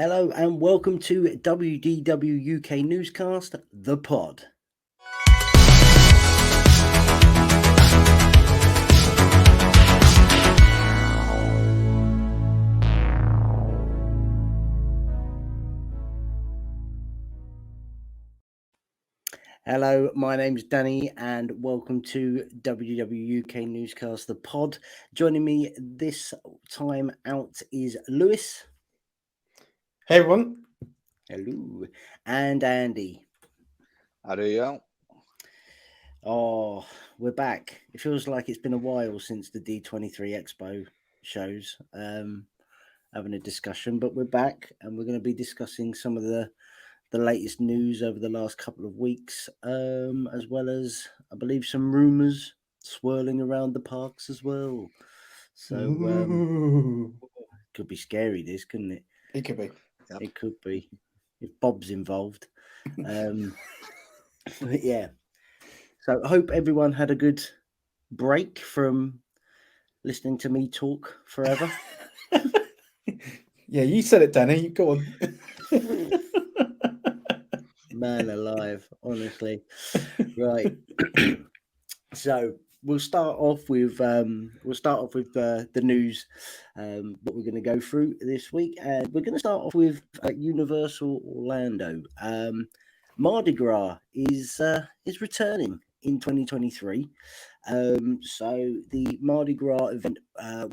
Hello and welcome to WDW UK Newscast, the pod. Hello, my name's Danny and welcome to WDW UK Newscast, the pod. Joining me this time out is Lewis. Hey everyone. Hello. And Andy. How do you? Oh, we're back. It feels like it's been a while since the D23 Expo shows, having a discussion, but we're back and we're going to be discussing some of the latest news over the last couple of weeks, as well as, I believe, some rumours swirling around the parks as well. So, could be scary, this, couldn't it? It could be. Yep. It could be, if Bob's involved. But yeah. So I hope everyone had a good break from listening to me talk forever. Yeah, you said it, Danny. Go on. Man alive, honestly. Right. So we'll start off with the news, what we're going to go through this week, and we're going to start off with Universal Orlando. Mardi Gras is returning in 2023. So the Mardi Gras event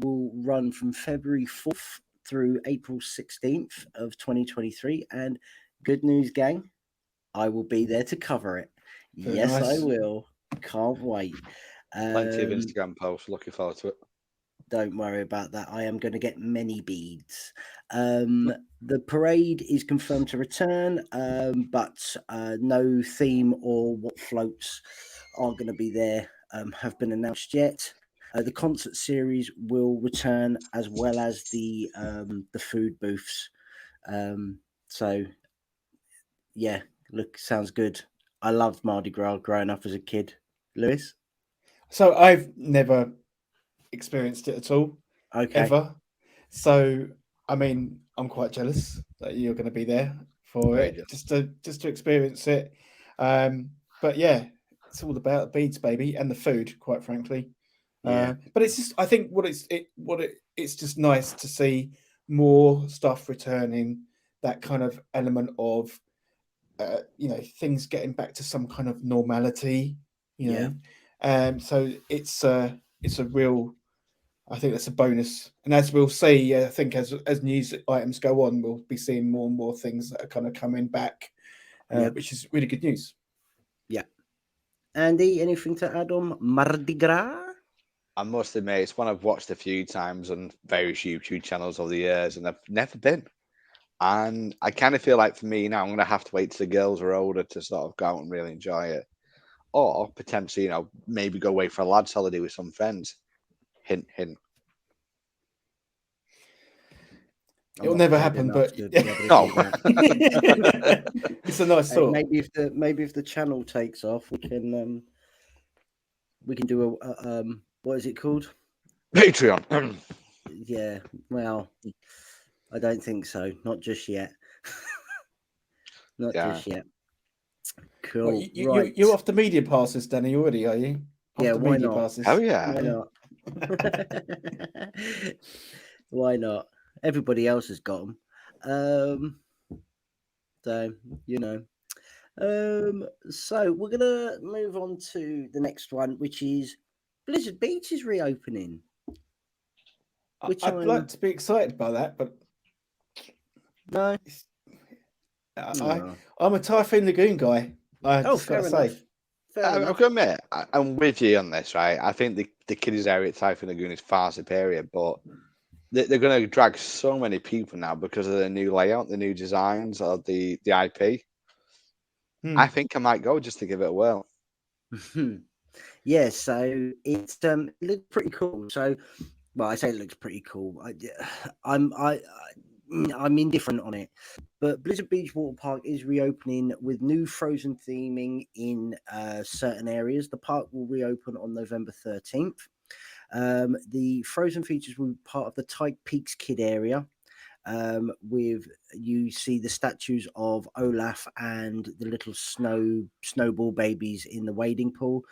will run from February 4th through April 16th of 2023. And good news, gang, I will be there to cover it. Very Yes, nice. I will. Can't wait. Plenty of Instagram posts. Looking forward to it. Don't worry about that. I am going to get many beads. The parade is confirmed to return, but no theme or what floats are going to be there have been announced yet. The concert series will return, as well as the food booths. So, yeah, look, sounds good. I loved Mardi Gras growing up as a kid. Lewis? So I've never experienced it at all, Okay. ever. So I mean, I'm quite jealous that you're going to be there for Very it, just to experience it. But yeah, it's all about the beads, baby, and the food, quite frankly. Yeah. But it's just, I think it's just nice to see more stuff returning. That kind of element of things getting back to some kind of normality. So it's a real. I think that's a bonus, and as we'll see, I think as news items go on, we'll be seeing more and more things that are kind of coming back, which is really good news. Yeah. Andy, anything to add on Mardi Gras? I must admit, it's one I've watched a few times on various YouTube channels over the years, and I've never been. And I kind of feel like for me now, I'm going to have to wait till the girls are older to sort of go out and really enjoy it, or potentially, maybe go away for a lads' holiday with some friends. Hint, hint. It'll never happen, but No. it's a nice thought. Maybe if the channel takes off, we can do a what is it called? Patreon. Yeah. Well, I don't think so. Not just yet. Not just yet. Cool. Well, right. you're off the media passes, Danny, already, are you? Yeah, off the why media not? passes. Hell yeah. Why not? Why not? Everybody else has got them. So, so we're going to move on to the next one, which is Blizzard Beach is reopening. I'd like to be excited by that, but no. I'm a Typhoon Lagoon guy. I just fair got to enough. say. I've got to admit, I'm with you on this, right? I think the kiddies area at Typhoon Lagoon is far superior, but they're going to drag so many people now because of the new layout, the new designs of the IP. I think I might go just to give it a whirl. Yeah, so it looks pretty cool. So, well, I say it looks pretty cool. I'm indifferent on it, but Blizzard Beach Water Park is reopening with new Frozen theming in certain areas. The park will reopen on November 13th. The Frozen features will be part of the Tyke Peaks Kid area. with you see the statues of Olaf and the little snowball babies in the wading pool,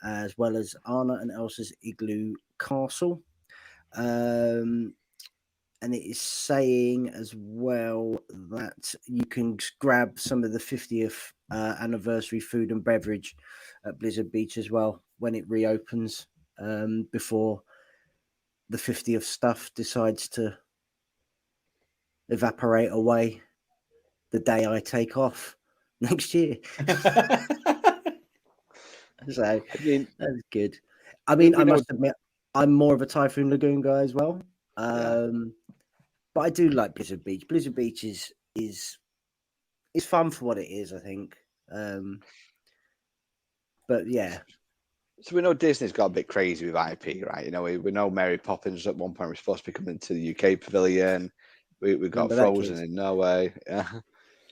as well as Anna and Elsa's igloo castle. And it is saying as well that you can grab some of the 50th anniversary food and beverage at Blizzard Beach as well when it reopens, before the 50th stuff decides to evaporate away the day I take off next year. So I mean, that's good. I mean, we I know, must admit, I'm more of a Typhoon Lagoon guy as well. yeah. But I do like Blizzard Beach. Blizzard Beach is fun for what it is, I think. But yeah, So we know Disney's got a bit crazy with IP, right? You know, we know Mary Poppins at one point was supposed to be coming to the UK pavilion. We got remember that, Frozen kids? in Norway. Yeah.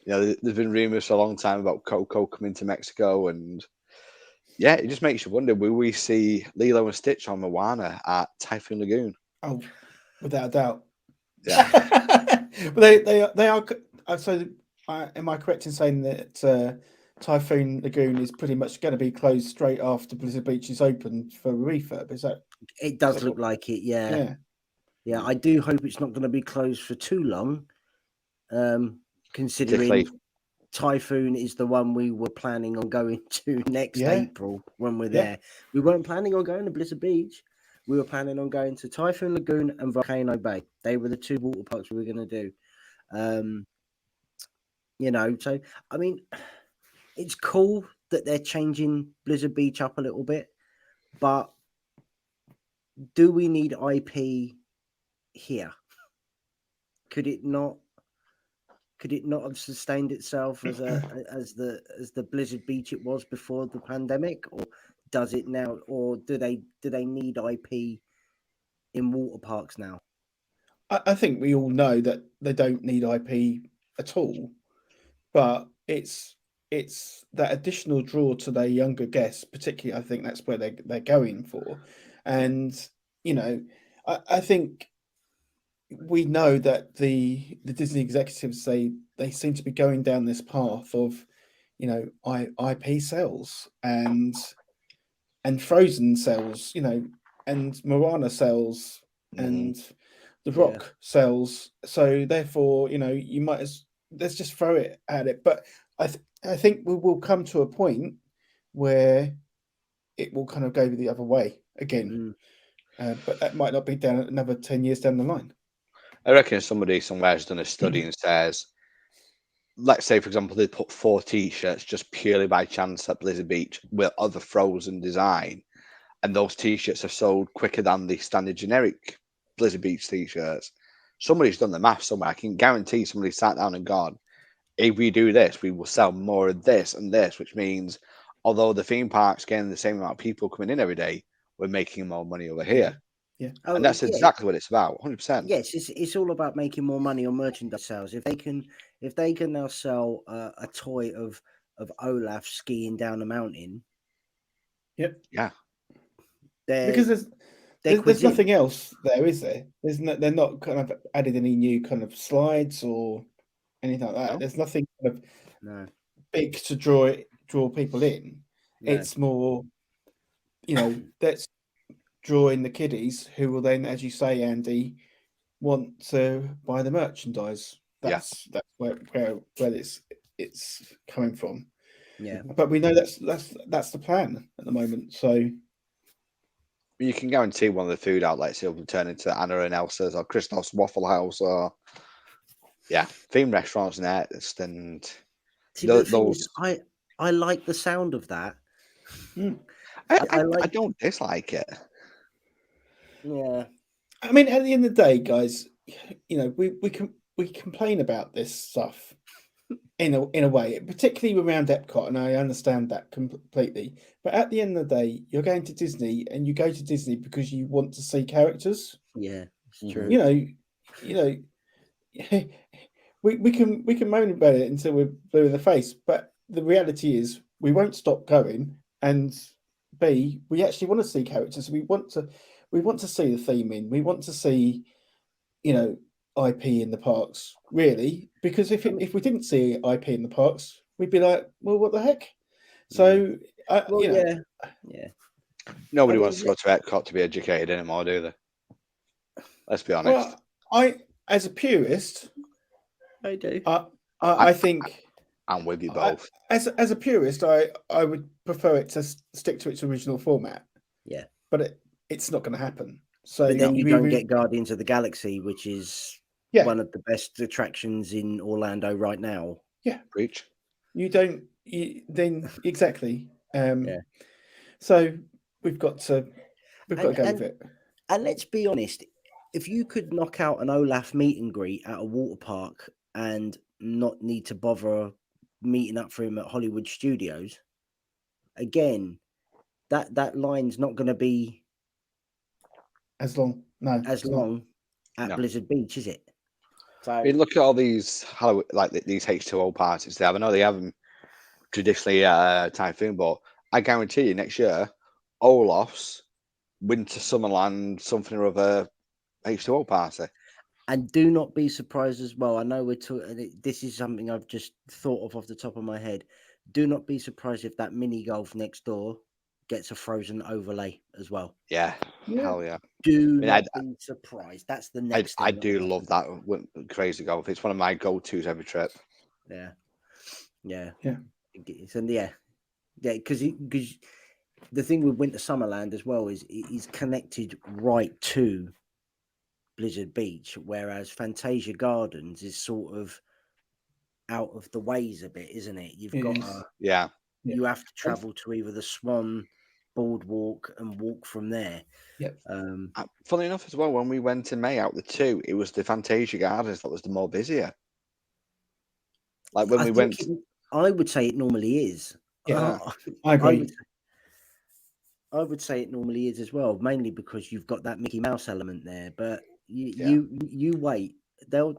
You know, there's been rumours for a long time about Coco coming to Mexico, and yeah, it just makes you wonder: will we see Lilo and Stitch on Moana at Typhoon Lagoon? Oh, without a doubt. Yeah, But they are. So, am I correct in saying that Typhoon Lagoon is pretty much going to be closed straight after Blizzard Beach is open for refurb? Is that? It does look like it. Yeah, Yeah. yeah. I do hope it's not going to be closed for too long. Considering particularly. Typhoon is the one we were planning on going to next Yeah. April when we're Yeah. there. We weren't planning on going to Blizzard Beach. We were planning on going to Typhoon Lagoon and Volcano Bay. They were the two water parks we were going to do. So I mean, it's cool that they're changing Blizzard Beach up a little bit, but do we need IP here? Could it not have sustained itself as the Blizzard Beach it was before the pandemic, or does it now, or do they need IP in water parks now? I think we all know that they don't need IP at all, but it's that additional draw to their younger guests. Particularly, I think that's where they're going for, and I think we know that the Disney executives they seem to be going down this path of IP sales and Frozen sells, and Moana sells and the Rock sells. So therefore, you might let's just throw it at it. But I think we will come to a point where it will kind of go the other way again. But that might not be down another 10 years down the line. I reckon somebody somewhere has done a study and says, let's say, for example, they put 4 T-shirts just purely by chance at Blizzard Beach with other Frozen design, and those T-shirts have sold quicker than the standard generic Blizzard Beach T-shirts. Somebody's done the math somewhere. I can guarantee somebody sat down and gone, if we do this, we will sell more of this and this, which means although the theme park's getting the same amount of people coming in every day, we're making more money over here. Yeah. And that's exactly what it's about, 100%. Yes, it's all about making more money on merchandise sales. If they can now sell a toy of Olaf skiing down a mountain. Yep. Yeah. Because there's nothing else there, is there? They're not kind of added any new kind of slides or anything like that. No. There's nothing kind of big to draw people in. No. It's more, let's draw in the kiddies who will then, as you say, Andy, want to buy the merchandise. That's where it's coming from. Yeah. But we know that's the plan at the moment. So you can guarantee one of the food outlets will turn into Anna and Elsa's or Christoph's Waffle House or theme restaurants next. And see, the thing is, I like the sound of that. I don't dislike it. Yeah. I mean, at the end of the day, guys, we complain about this stuff in a way, particularly around Epcot, and I understand that completely. But at the end of the day, you're going to Disney, and you go to Disney because you want to see characters. Yeah, it's true. We can moan about it until we're blue in the face, but the reality is we won't stop going. And B, we actually want to see characters. We want to see the theming. We want to see, IP in the parks, really, because if we didn't see IP in the parks, we'd be like, well, what the heck? So, Well, you know, yeah. Nobody I wants to mean, go to Epcot to be educated anymore, do they? Let's be honest. well, as a purist, I do. I think I'm with you both. as a purist, I would prefer it to stick to its original format. Yeah. But it's not going to happen. So But then you don't get Guardians of the Galaxy, which is one of the best attractions in Orlando right now. Yeah. Preach. You don't. Then exactly. Yeah. So we've got to go with it. And let's be honest, if you could knock out an Olaf meet and greet at a water park and not need to bother meeting up for him at Hollywood Studios, again, that line's not going to be as long. No, as long at Blizzard Beach, is it? So I mean, look at all these like these H2O parties they have. I know they have them traditionally at Typhoon, but I guarantee you next year, Olaf's Winter Summerland something or other H2O party. And do not be surprised as well. I know we're talking. This is something I've just thought of off the top of my head. Do not be surprised if that mini golf next door gets a Frozen overlay as well. Yeah. Hell yeah. Do not be surprised. That's the next thing. I do love that crazy golf. It's one of my go-tos every trip. Yeah. And because the thing with Winter Summerland as well is it is connected right to Blizzard Beach, whereas Fantasia Gardens is sort of out of the ways a bit, isn't it? You've got you have to travel to either the Swan boardwalk and walk from there. Yep. Funny enough as well, when we went in May out the two, it was the Fantasia Gardens that was the more busier. Like when we went, I would say it normally is. Yeah, I agree. I would say it normally is as well, mainly because you've got that Mickey Mouse element there. But you wait. They'll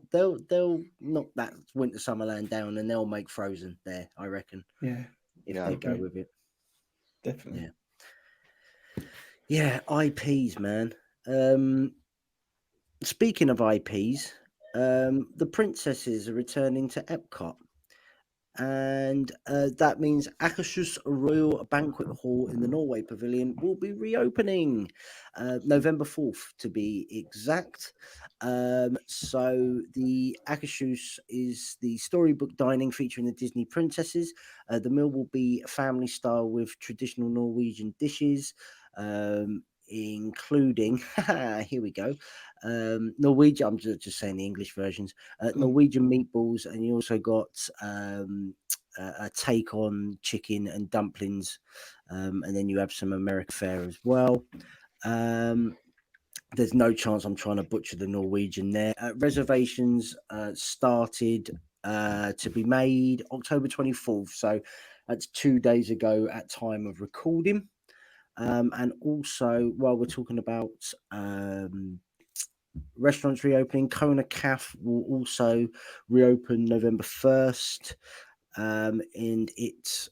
knock that Winter Summerland down and they'll make Frozen there, I reckon. Yeah. If they go with it. Definitely. Yeah, IPs, man. Speaking of IPs, the princesses are returning to Epcot. And that means Akershus Royal Banquet Hall in the Norway Pavilion will be reopening November 4th, to be exact. So the Akershus is the storybook dining featuring the Disney princesses. The meal will be family style with traditional Norwegian dishes, including here we go, Norwegian. I'm just saying the English versions. Norwegian meatballs, and you also got a take on chicken and dumplings, and then you have some American fare as well. There's no chance I'm trying to butcher the Norwegian there. Reservations started to be made October 24th, so that's 2 days ago at time of recording. And also, while we're talking about restaurants reopening, Kona Cafe will also reopen November 1st, and it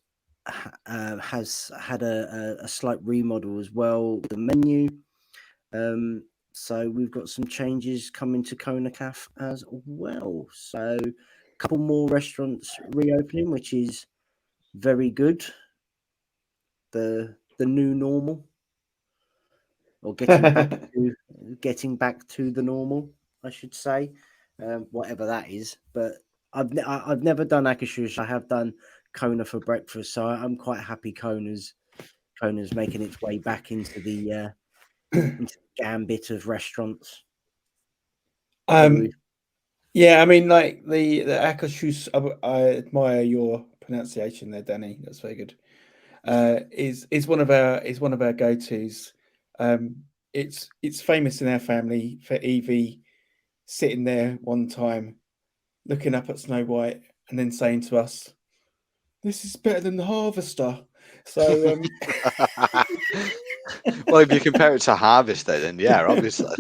has had a slight remodel as well, the menu. So we've got some changes coming to Kona Cafe as well. So a couple more restaurants reopening, which is very good. The new normal, or getting back to the normal, I should say, whatever that is. But I've never done Akershus. I have done Kona for breakfast, so I'm quite happy Kona's making its way back into the gambit of restaurants. Yeah, I mean, like the Akershus, I admire your pronunciation there, Danny. That's very good. Is one of our go-tos. It's famous in our family for Evie sitting there one time, looking up at Snow White, and then saying to us, "This is better than the Harvester." So, well, if you compare it to Harvester, then yeah, obviously.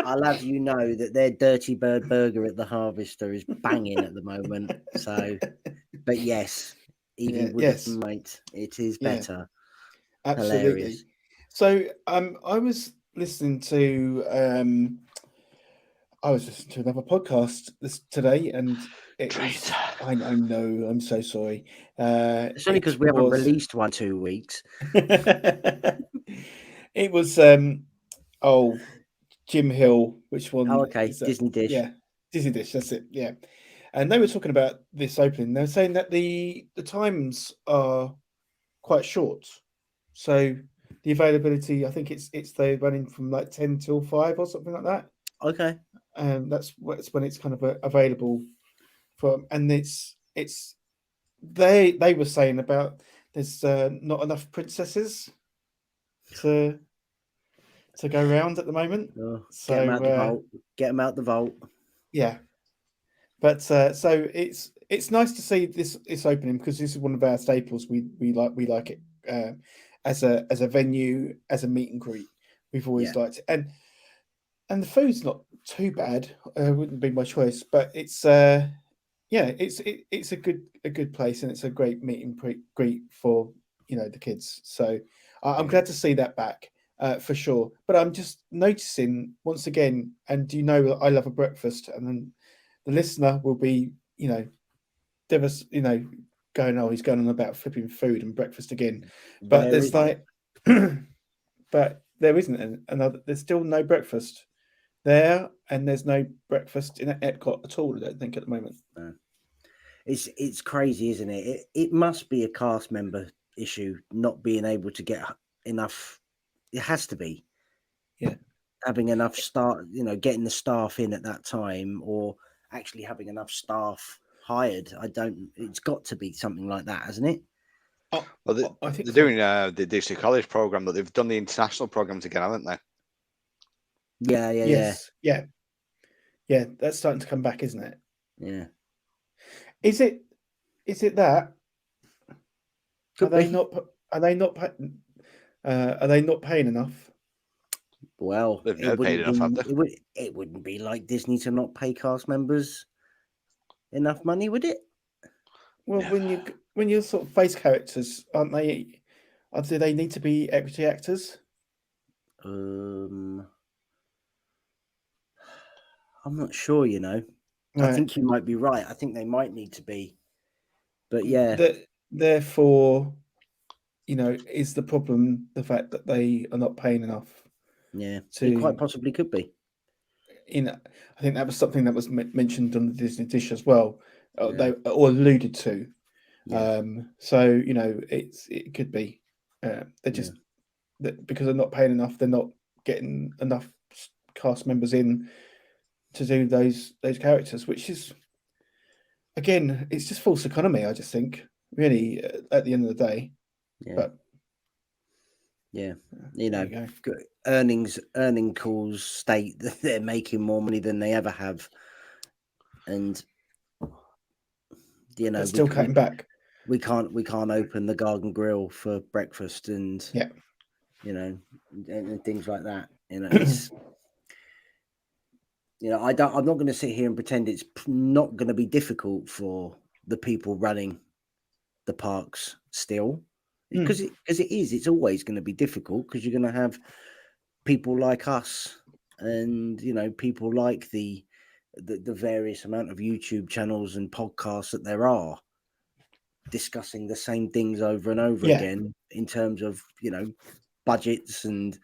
I'll have you know that their Dirty Bird burger at the Harvester is banging at the moment. So, but yes, Evie Woodland, mate, it is better. Absolutely. Hilarious. So, I was listening to I was listening to another podcast today, and it was. Traitor. I know. I'm so sorry. It's only because we haven't released one 2 weeks. It was Jim Hill. Which one? Oh, okay. is that? Disney Dish. Yeah, Disney Dish. That's it. Yeah, and they were talking about this opening. They were saying that the times are quite short, so the availability. I think it's they're running from like 10 till 5 or something like that. Okay. That's when it's kind of available from, and it's they were saying about there's not enough princesses to go around at the moment. Oh, So get them out the vault. Get them out the vault. yeah, but so it's nice to see this opening, because this is one of our staples. We like it as a venue, as a meet and greet. We've always liked it, and the food's not too bad. Wouldn't be my choice, but it's it's a good place, and it's a great meet and greet for the kids. So I'm glad to see that back for sure. But I'm just noticing once again, and I love a breakfast, and then the listener will be going, oh, he's going on about flipping food and breakfast again. But Where there's is like, but there isn't another. There's still no breakfast there, and there's no breakfast in Epcot at all. I don't think at the moment. No. It's crazy, isn't it? It must be a cast member issue, not being able to get enough. It has to be. Yeah. Having enough getting the staff in at that time, or actually having enough staff hired. It's got to be something like that, hasn't it? Well, I think they're so. doing the Disney College program, but they've done the international programs again, haven't they? Yeah. Yes. Yeah. That's starting to come back, isn't it? Yeah. Is it that? Could Are they be. not? Are they not? Are they not paying enough? Well, They've never paid enough, have they? It wouldn't be like Disney to not pay cast members enough money, would it? Well, Never. when you're sort of face characters, aren't they? Do they need to be equity actors? I'm not sure. I Right. think you might be right. I think they might need to be, but yeah. Therefore, is the problem the fact that they are not paying enough? Yeah, it quite possibly could be. I think that was something that was mentioned on the Disney Dish as well. Yeah. They or alluded to. Yeah. So it could be they're just because they're not paying enough, they're not getting enough cast members in to do those characters, which is, again, it's just false economy. I just think, really, at the end of the day. Yeah. But yeah, earning calls state that they're making more money than they ever have, and they're still cutting back. We can't open the Garden Grill for breakfast, and and things like that. It's I'm not going to sit here and pretend it's not going to be difficult for the people running the parks still, because it is. It's always going to be difficult, because you're going to have people like us, and people like the various amount of YouTube channels and podcasts that there are, discussing the same things over and over again in terms of budgets and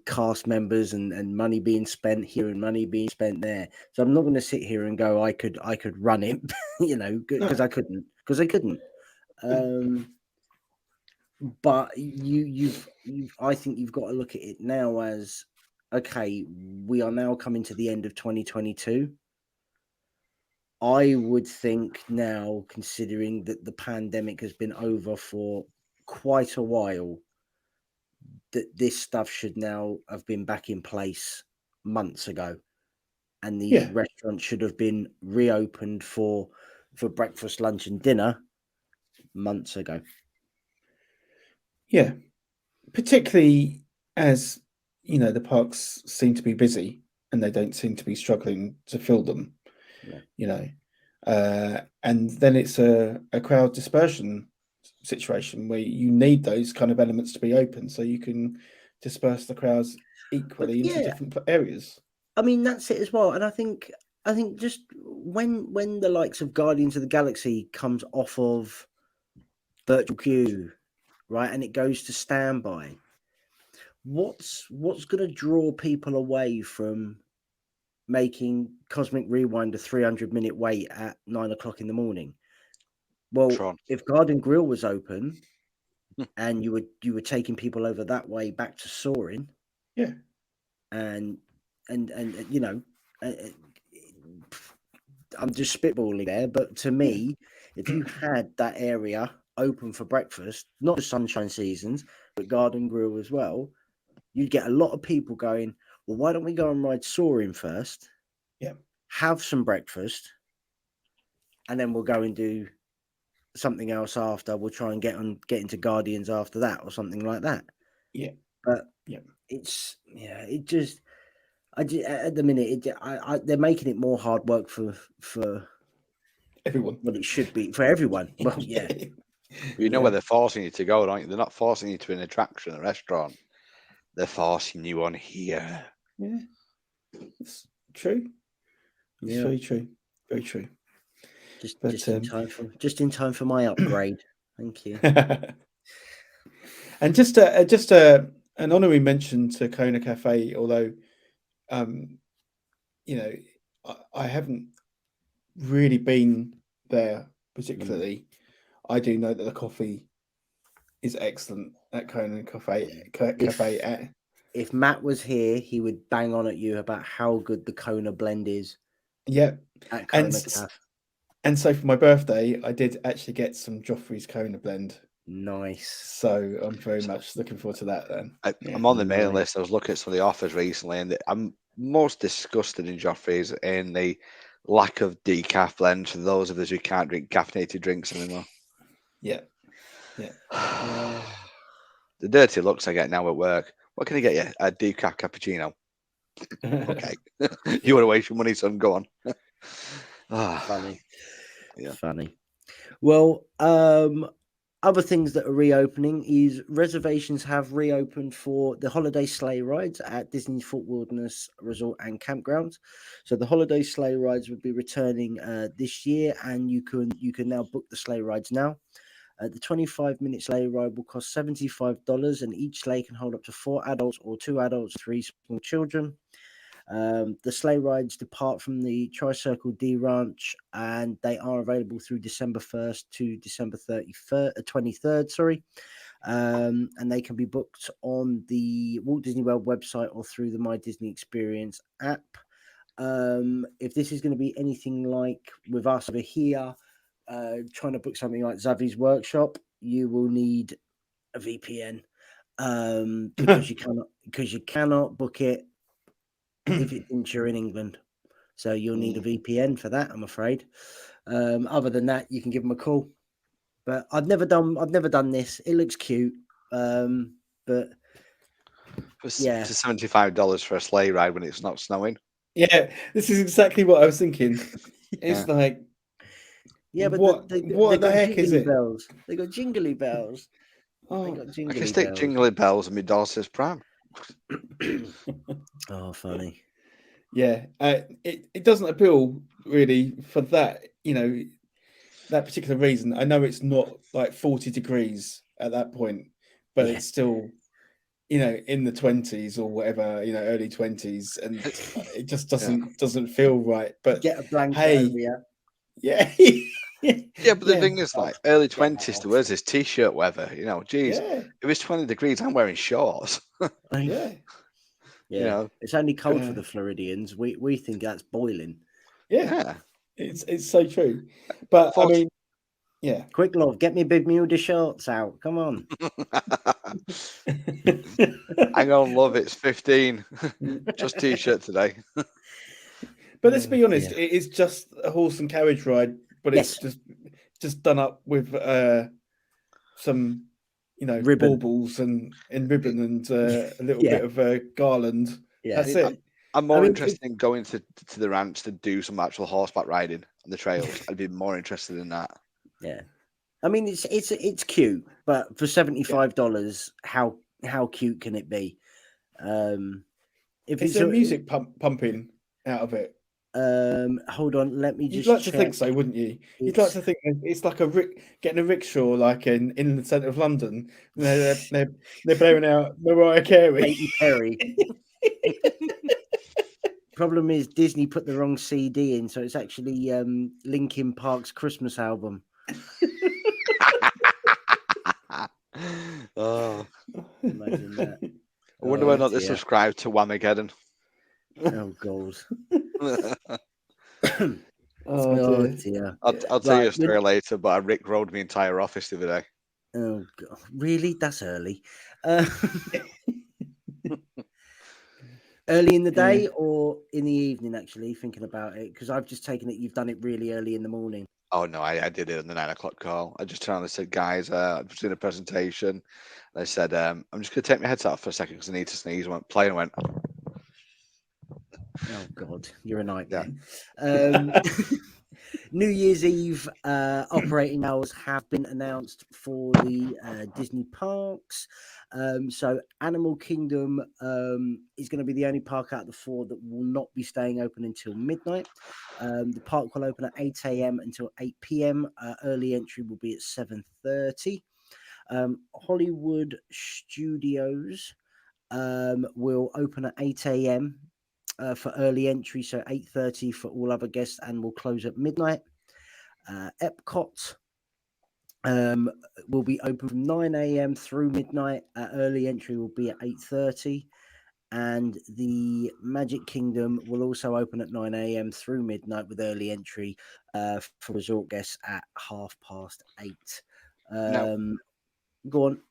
cast members and money being spent here and money being spent there. So I'm not going to sit here and go I could run it, because I couldn't. But I think you've got to look at it now as, okay, we are now coming to the end of 2022. I would think now, considering that the pandemic has been over for quite a while, that this stuff should now have been back in place months ago, and the restaurant should have been reopened for breakfast, lunch, and dinner months ago. Yeah, particularly as the parks seem to be busy, and they don't seem to be struggling to fill them. And then it's a crowd dispersion situation where you need those kind of elements to be open, so you can disperse the crowds equally into different areas. I mean, that's it as well. And I think just when the likes of Guardians of the Galaxy comes off of virtual queue, right, and it goes to standby, what's going to draw people away from making Cosmic Rewind a 300-minute wait at 9 o'clock in the morning? Well, Tron. if Garden Grill was open and you were taking people over that way back to Soaring, Yeah. and you know, I'm just spitballing there, but to me, if you had that area open for breakfast, not just Sunshine Seasons, but Garden Grill as well, you'd get a lot of people going, well, why don't we go and ride Soaring first? Yeah. Have some breakfast, and then we'll go and do something else after. We'll try and get into Guardians after that or something like that. Yeah. But Yeah. it's it just at the minute they're making it more hard work for Everyone. what it should be for everyone. Well, yeah. You know Yeah. where they're forcing you to go, don't you? They're not forcing you to an attraction, a restaurant. They're forcing you on here. Yeah. It's true. It's Yeah. very true. Very true. Just in time for my upgrade. Thank you. And just an honorary mention to Kona Cafe, although I haven't really been there particularly. I do know that the coffee is excellent at Conan Cafe. If Matt was here, he would bang on at you about how good the Kona blend is. Yeah, at Kona Cafe. And so for my birthday, I did actually get some Joffrey's Kona blend. Nice. So I'm very much looking forward to that then. I'm on the mailing list. I was looking at some of the offers recently, and I'm most disgusted in Joffrey's in the lack of decaf blends for those of us who can't drink caffeinated drinks anymore. Yeah. The dirty looks I get now at work. What can I get you? A decaf cappuccino. Okay. You want to waste your money, son? Go on. Funny. Yeah. Funny. Well, other things that are reopening is reservations have reopened for the holiday sleigh rides at Disney's Fort Wilderness Resort and Campgrounds. So the holiday sleigh rides would be returning this year, and you can now book the sleigh rides now. The 25-minute sleigh ride will cost $75, and each sleigh can hold up to 4 adults or 2 adults, 3 small children. The sleigh rides depart from the Tri-Circle D Ranch, and they are available through December 1st to December 23rd. Sorry. And they can be booked on the Walt Disney World website or through the My Disney Experience app. If this is going to be anything like with us over here, trying to book something like Zavi's Workshop, you will need a VPN because you cannot book it if you're in England. So you'll need a VPN for that, I'm afraid. Other than that, you can give them a call. But I've never done this. It looks cute, but yeah, it's $75 for a sleigh ride when it's not snowing. Yeah, this is exactly what I was thinking. It's like, yeah, but what the heck is it? Bells. They got jingly bells. Oh, They got jingly I can stick bells. jingly bells in my daughter's pram. Oh, funny. Yeah, it doesn't appeal really for that, that particular reason. I know it's not like 40 degrees at that point, but it's still, in the 20s or whatever, early 20s, and it just doesn't feel right. But get a blanket over you. Yeah. Yeah, but the thing is, like, early 20s to us is t-shirt weather. Geez, Yeah. if it's 20 degrees, I'm wearing shorts. Yeah. Yeah, it's only cold for the Floridians. We think that's boiling. Yeah. It's so true. But I mean, yeah. Quick, love, get me Big Muda shorts out. Come on. Hang on, love, it's 15. Just t-shirt today. But let's be honest, it is just a horse and carriage ride, but it's just done up with some ribbon. baubles and ribbon and a little bit of garland. Yeah, that's it. I'm more interested in going to the ranch to do some actual horseback riding on the trails. I'd be more interested in that. Yeah, I mean it's cute, but for $75, how cute can it be? If Is it's there music pumping out of it? hold on, let me You'd just like check. to think so, wouldn't you? You'd like to think it's like getting a rickshaw, like in the centre of London. They're blowing out Mariah Carey. Katy Perry. Problem is Disney put the wrong CD in, so it's actually Linkin Park's Christmas album. Oh, Imagine that. I wonder whether or not they dear. subscribe to Whamageddon. Oh god. Oh dear. dear. I'll tell you a Right, story later, but I rickrolled my entire office the other day. oh god. Really? That's early. Early in the day or in the evening, actually, thinking about it, because I've just taken it you've done it really early in the morning. Oh no, I did it on the 9 o'clock call. I just turned around and said, guys, I'm just doing a presentation. And I said, I'm just going to take my headset off for a second because I need to sneeze. I went play and went. Oh god, you're a nightmare. Yeah. New Year's Eve operating hours have been announced for the Disney parks. So Animal Kingdom is going to be the only park out of the 4 that will not be staying open until midnight. The park will open at 8 a.m. until 8 p.m. Early entry will be at 7:30. Hollywood Studios will open at 8 a.m. For early entry, so 8:30 for all other guests, and will close at midnight. Epcot will be open from 9 a.m. through midnight. Early entry will be at 8:30, and the Magic Kingdom will also open at 9 a.m. through midnight with early entry for resort guests at 8:30. Now, Go on.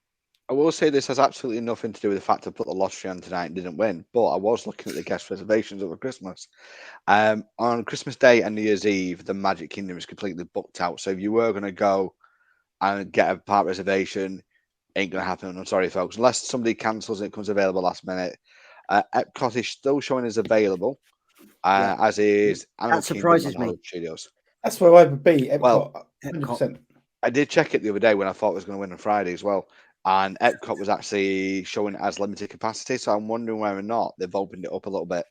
I will say this has absolutely nothing to do with the fact I put the lottery on tonight and didn't win, but I was looking at the guest reservations over Christmas. On Christmas Day and New Year's Eve, the Magic Kingdom is completely booked out. So if you were going to go and get a park reservation, ain't going to happen. I'm sorry, folks. Unless somebody cancels and it comes available last minute. Epcot is still showing as available, as is Animal Kingdom surprises and Hollywood me. Studios. That's where I would be. Epcot, Well, 100%. I did check it the other day when I thought I was going to win on Friday as well. And Epcot was actually showing it as limited capacity. So I'm wondering whether or not they've opened it up a little bit.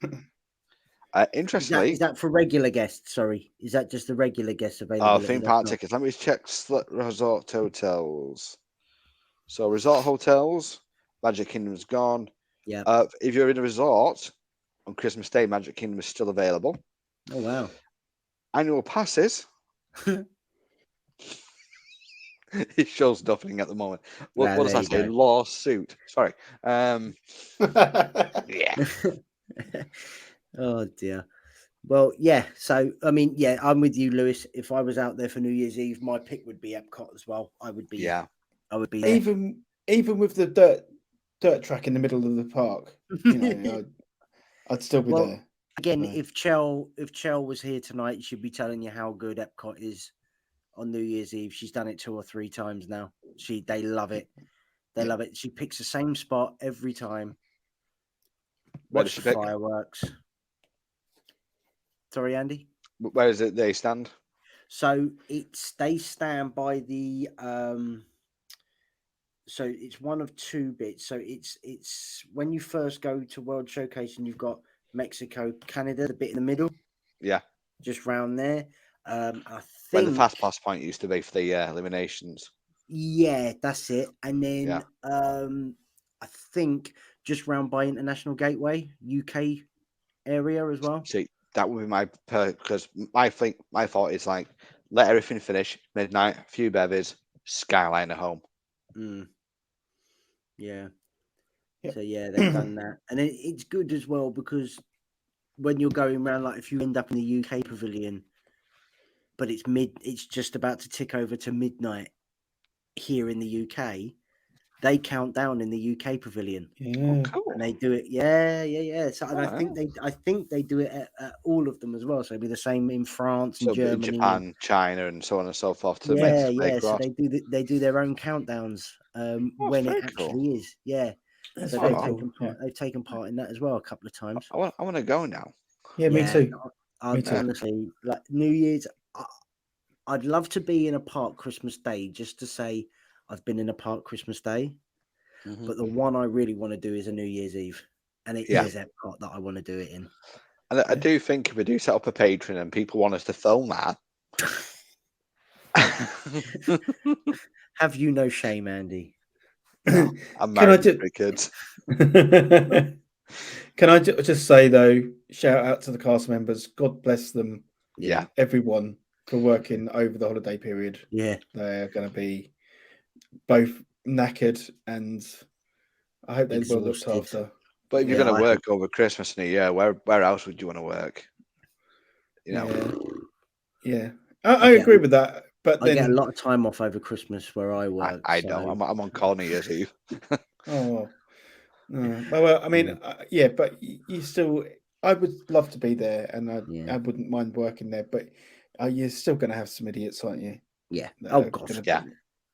Interestingly, Is that for regular guests? Sorry, is that just the regular guests available? theme park tickets. Let me check resort hotels. So resort hotels, Magic Kingdom's gone. Yeah. If you're in a resort on Christmas Day, Magic Kingdom is still available. Oh wow. Annual passes. It shows nothing at the moment. What does that say? Lawsuit. Sorry. Yeah. Oh dear. Well, yeah. So I mean, yeah, I'm with you, Lewis. If I was out there for New Year's Eve, my pick would be Epcot as well. I would be. Yeah. I would be there. Even with the dirt track in the middle of the park, I'd still be there. Again, if Chell was here tonight, she'd be telling you how good Epcot is on New Year's Eve. She's done it 2 or 3 times now. They love it. They love it. She picks the same spot every time. Watch the fireworks. Sorry, Andy. Where is it they stand? So they stand by the so it's one of 2 bits. So it's when you first go to World Showcase and you've got Mexico, Canada, the bit in the middle. Yeah. Just round there. I think where the fast pass point used to be for the eliminations. Yeah, that's it. And then I think just round by International Gateway, UK area as well. See, that would be my because my thought is like let everything finish midnight, a few bevies, Skyliner home. Yeah. So yeah, they've done that, and it's good as well because when you're going around, like if you end up in the UK pavilion, but it's just about to tick over to midnight here in the UK. They count down in the UK pavilion. Yeah. Oh, cool. And they do it. Yeah. So and I think they do it at all of them as well. So it'd be the same in France and Germany, Japan, China, and so on and so forth. Yeah. So they do their own countdowns when it actually is. Yeah. That's so they've taken part in that as well a couple of times. I want to go now. Yeah, me too. Honestly, like New Year's, I'd love to be in a park Christmas Day just to say I've been in a park Christmas Day. But the one I really want to do is a New Year's Eve. and it Yeah. is Epcot that I want to do it in. And I do think if we do set up a Patreon and people want us to film that, Have you no shame, Andy? no, I'm Can I married just with 3 kids. can I just say though, shout out to the cast members. God bless them, Yeah. everyone, for working over the holiday period. Yeah. They're going to be both knackered and I hope they're well looked Exhausted. after. But if you're Yeah, going I to work over Christmas and New Year, where else would you want to work? You know, Yeah. I I get agree with that. But I get a then, lot of time off over Christmas where I work. I so, don't. I'm on call New Year's Eve. oh, well, I mean, yeah, but you still, I would love to be there, and Yeah. I wouldn't mind working there. But you're still going to have some idiots, aren't you? Yeah. That Oh are God. gonna Yeah.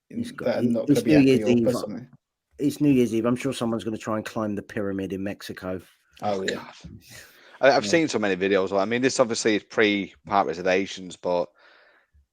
that are not going to It's be New happy Year's or Eve. put something. It's New Year's Eve. I'm sure someone's going to try and climb the pyramid in Mexico. Oh yeah. God. I've seen so many videos. I mean, this obviously is pre-part reservations, but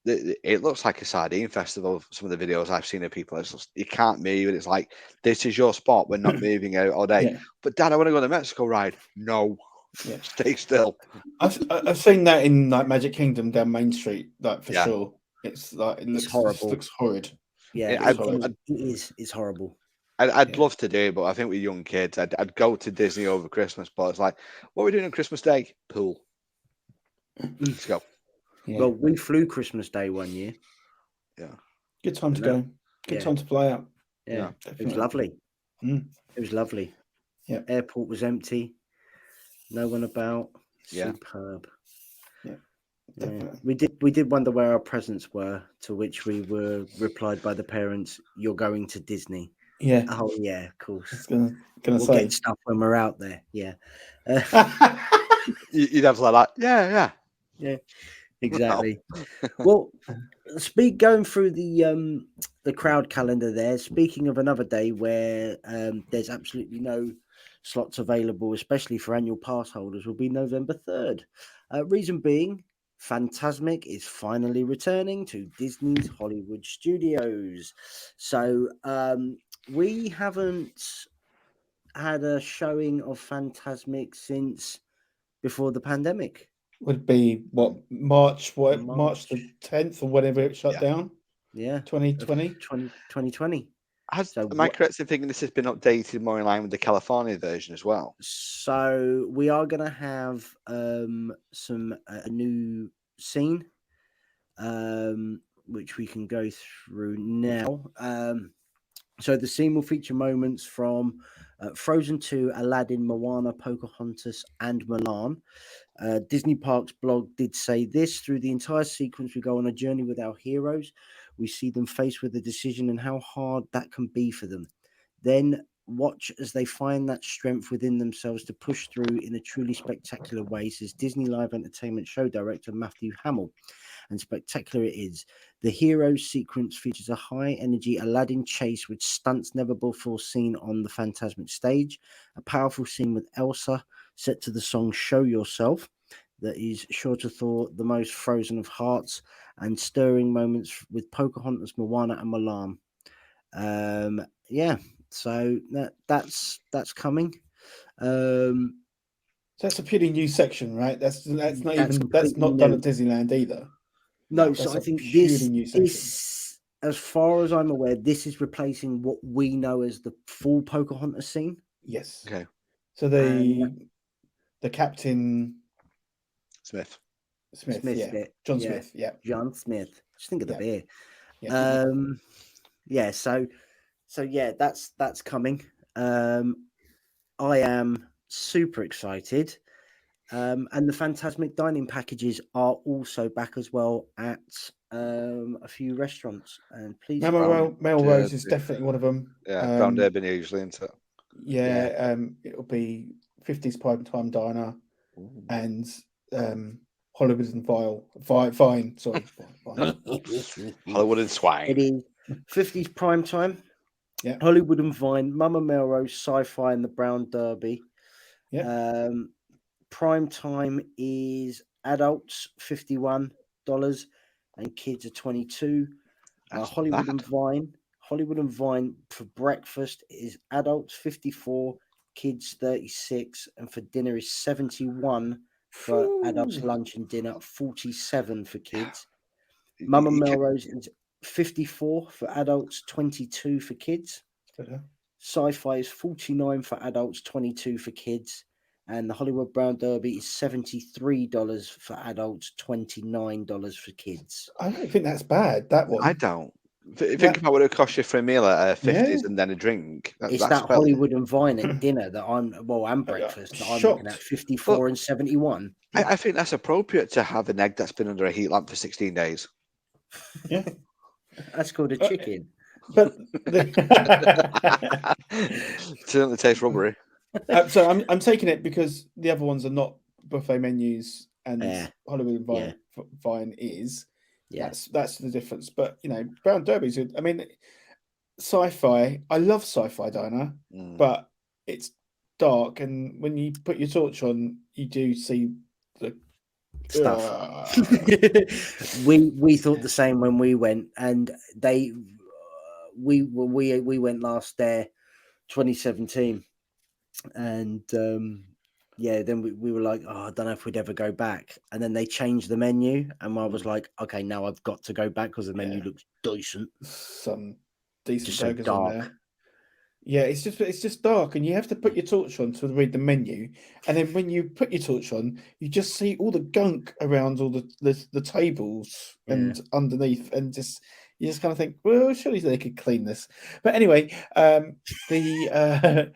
it looks like a sardine festival. Some of the videos I've seen of people, it's just, you can't move, and it's like, this is your spot. We're not moving out all day. Yeah. But Dad, I want to go on the Mexico ride. No, Yeah. stay still. I've seen that in like Magic Kingdom down Main Street, like for Yeah. sure. It's like it It's looks horrible. horrid. Yeah, Yeah, it is. It's horrible. I'd Yeah. love to do it, but I think with young kids, I'd go to Disney over Christmas. But it's like, what are we doing on Christmas Day? Pool. Let's go. Yeah. Well, we flew Christmas Day one year. Yeah. Good time to No. go. Good Yeah. time to fly out. Yeah, it Definitely. was lovely. Mm. It was lovely. Yeah. Airport was empty. No one about. Yeah. Superb. Yeah. Yeah. Definitely. We did wonder where our presents were, to which we were replied by the parents, "You're going to Disney." Yeah. Oh yeah, of course. I was gonna We'll say. get stuff when we're out there. Yeah. You'd have like that. Yeah. Yeah. Exactly. Well, going through the crowd calendar there. Speaking of another day where there's absolutely no slots available, especially for annual pass holders, will be November 3rd. Reason being, Fantasmic is finally returning to Disney's Hollywood Studios. So we haven't had a showing of Fantasmic since before the pandemic. Would be what March the 10th or whatever it shut down. Yeah. 2020. 2020. Am I correct in thinking this has been updated more in line with the California version as well? So we are going to have some a new scene, which we can go through now. So the scene will feature moments from Frozen 2, Aladdin, Moana, Pocahontas, and Mulan. Disney Parks blog did say this: through the entire sequence, we go on a journey with our heroes. We see them faced with a decision and how hard that can be for them. Then watch as they find that strength within themselves to push through in a truly spectacular way, says Disney Live Entertainment show director Matthew Hamill. And spectacular it is. The heroes sequence features a high-energy Aladdin chase with stunts never before seen on the Fantasmic stage, a powerful scene with Elsa set to the song Show Yourself that is sure to thaw the most frozen of hearts, and stirring moments with Pocahontas, Moana, and Mulan. So that's coming. So that's a purely new section, right? That's not completely done new. at Disneyland either. No, That's so I a think purely new section. this, as far as I'm aware, this is replacing what we know as the full Pocahontas scene. Yes. Okay. So the Captain Smith. yeah. John Smith, yeah. John Smith. Just think of the beer. Yeah. So yeah, that's coming. I am super excited. And the Fantasmic dining packages are also back as well at a few restaurants. And please, Melrose is definitely one of them. Yeah, Brown Derby usually, isn't it? Yeah, it'll be 50s Prime Time Diner and Hollywood and Vine. Sorry, Vine. Hollywood and Swine. It is 50s Prime Time. Yeah. Hollywood and Vine, Mama Melrose, Sci-Fi, and the Brown Derby. Yeah. Prime time is adults $51 and kids are $22. Hollywood and Vine for breakfast is adults $54, kids 36, and for dinner is 71 for adults lunch and dinner, 47 for kids. Mum and Melrose is 54 for adults, 22 for kids. Sci-Fi is 49 for adults, 22 for kids. And the Hollywood Brown Derby is $73 for adults, $29 for kids. I don't think that's bad, that one. I don't. Think about what it cost you for a meal at 50s and then a drink. It's that Hollywood and Vine at dinner that and breakfast that I'm looking at, 54 and 71. I think that's appropriate to have an egg that's been under a heat lamp for 16 days. Yeah. That's called a chicken. But Certainly tastes rubbery. So I'm taking it because the other ones are not buffet menus, and Hollywood and Vine is. Yeah. That's the difference. But Brown Derby's good. I mean, Sci-Fi. I love Sci-Fi Diner, but it's dark, and when you put your torch on, you do see the stuff. We thought the same when we went, and we went last there, 2017, and then we were like, I don't know if we'd ever go back. And then they changed the menu, and I was like, okay, now I've got to go back because the menu looks decent. Some decent just burgers so on dark. there. Yeah, it's just dark, and you have to put your torch on to read the menu. And then when you put your torch on, you just see all the gunk around all the tables and underneath, and you just kind of think, well, surely they could clean this. But anyway, the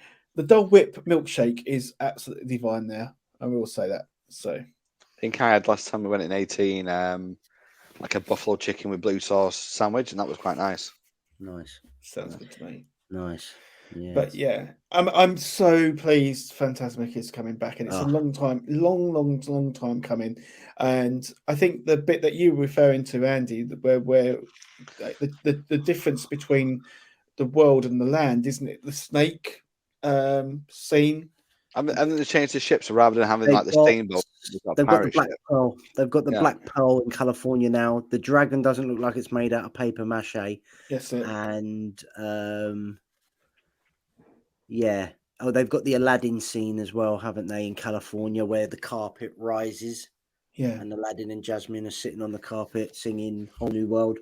Dole Whip milkshake is absolutely divine there. I will say that. So I think I had last time we went in 18, like a buffalo chicken with blue sauce sandwich, and that was quite nice. Nice. Sounds good to me. Nice. Yeah. But yeah, I'm so pleased Fantasmic is coming back, and it's a long time coming. And I think the bit that you were referring to, Andy, where the difference between the world and the land, isn't it? The snake scene. And they changed the ships, so rather than having like the steamboat, they've got the Black Pearl. They've got the Black Pearl in California now. The dragon doesn't look like it's made out of paper mache. Yes, sir. And they've got the Aladdin scene as well, haven't they, in California, where the carpet rises. Yeah. And Aladdin and Jasmine are sitting on the carpet singing Whole New World.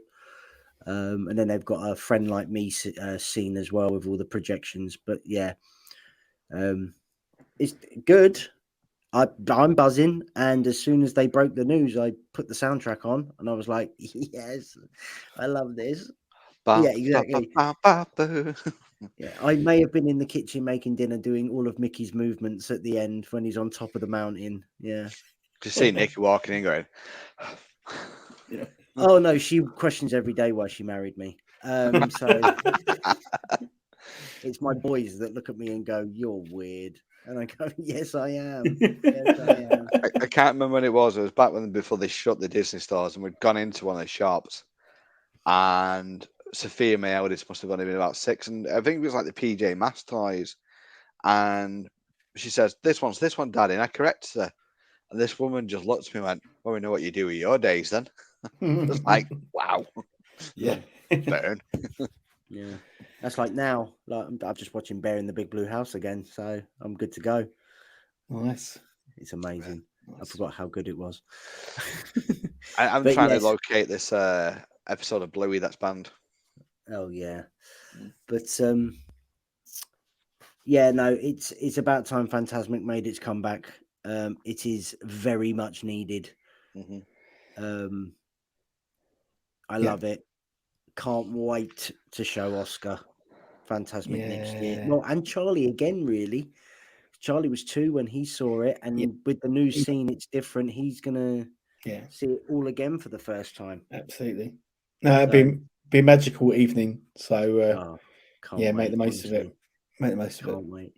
And then they've got a Friend Like Me scene as well with all the projections. But yeah, it's good. I'm buzzing. And as soon as they broke the news, I put the soundtrack on and I was like, yes, I love this. Yeah, exactly. Yeah, I may have been in the kitchen making dinner doing all of Mickey's movements at the end when he's on top of the mountain. Yeah. Just see Nikki walking in going, yeah. Oh no, she questions every day why she married me. So it's my boys that look at me and go, "You're weird," and I go, "Yes, I am. Yes, I am." I can't remember when it was. It was back before they shut the Disney stores, and we'd gone into one of the shops, and Sophia, my eldest, must have only been about 6, and I think it was like the PJ Masks toys, and she says, "This one, Daddy," and I correct her. And this woman just looked at me and went, "Well, we know what you do with your days then." Just like, wow. Yeah. Burn. Yeah. That's like now. Like I'm just watching Bear in the Big Blue House again, so I'm good to go. Nice. It's amazing. Nice. I forgot how good it was. I'm trying to locate this episode of Bluey that's banned. Oh yeah. But no, it's about time Fantasmic made its comeback. It is very much needed. Mm-hmm. I love it. Can't wait to show Oscar Fantasmic next year. Well, and Charlie again, really. Charlie was 2 when he saw it, and with the new scene, it's different. He's gonna see it all again for the first time. Absolutely. No, it'd be a magical evening. So can't wait, make the most honestly. of it. Make the most of it.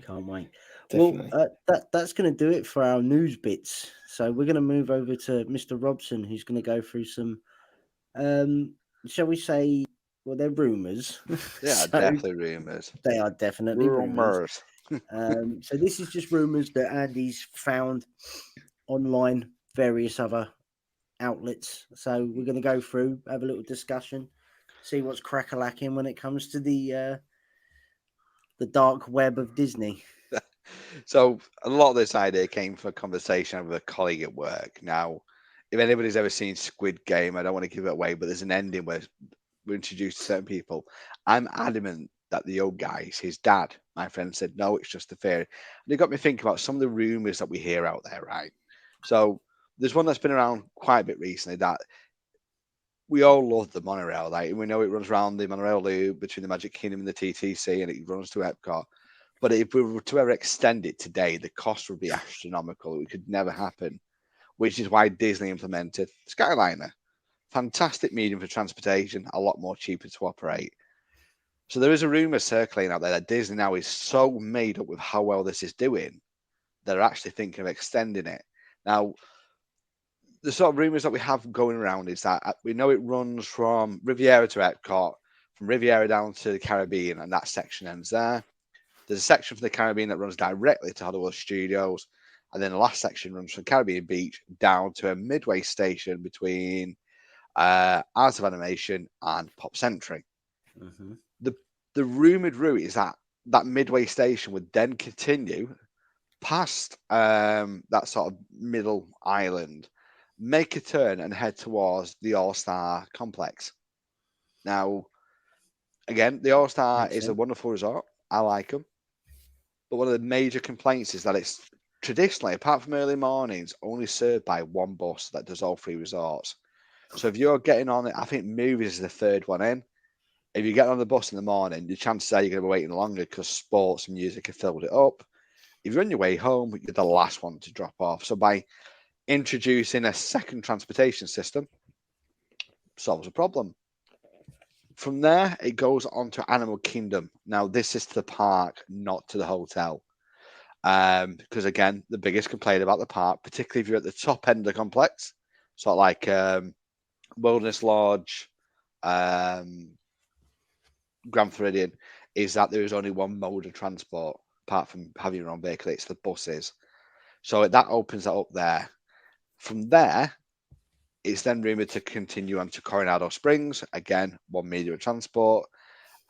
Can't wait. Definitely. Well, that's going to do it for our news bits. So we're going to move over to Mr. Robson, who's going to go through some, shall we say, well, they're rumours. Yeah, definitely rumours. They are definitely rumours. Rumours. So this is just rumours that Andy's found online, various other outlets. So we're going to go through, have a little discussion, see what's crack-a-lacking when it comes to the dark web of Disney. So a lot of this idea came from a conversation with a colleague at work. Now, if anybody's ever seen Squid Game, I don't want to give it away, but there's an ending where we're introduced to certain people. I'm adamant that the old guy's his dad. My friend said, no, it's just a fairy. And it got me thinking about some of the rumors that we hear out there, right? So there's one that's been around quite a bit recently that we all love the monorail. Like, we know it runs around the monorail loop between the Magic Kingdom and the TTC, and it runs to Epcot. But if we were to ever extend it today, the cost would be astronomical. It could never happen, which is why Disney implemented Skyliner. Fantastic medium for transportation, a lot more cheaper to operate. So there is a rumor circulating out there that Disney now is so made up with how well this is doing, they're actually thinking of extending it. Now, the sort of rumors that we have going around is that we know it runs from Riviera to Epcot, from Riviera down to the Caribbean, and that section ends there. There's a section from the Caribbean that runs directly to Hollywood Studios, and then the last section runs from Caribbean Beach down to a midway station between Art of Animation and Pop Century. Mm-hmm. The rumored route is that midway station would then continue past that sort of middle island, make a turn and head towards the All-Star complex. Now, again, the All-Star Makes is a sense. wonderful resort. I like them. But one of the major complaints is that it's traditionally, apart from early mornings, only served by one bus that does all three resorts. So if you're getting on it, I think movies is the third one in. If you get on the bus in the morning, the chances are you're going to be waiting longer because sports and music have filled it up. If you're on your way home, you're the last one to drop off. So by introducing a second transportation system, solves a problem. From there, it goes on to Animal Kingdom. Now, this is to the park, not to the hotel. Because again, the biggest complaint about the park, particularly if you're at the top end of the complex, sort of like Wilderness Lodge, Grand Floridian, is that there is only one mode of transport apart from having your own vehicle. It's the buses. So that opens that up there. From there, it's then rumored to continue on to Coronado Springs. Again, one medium of transport.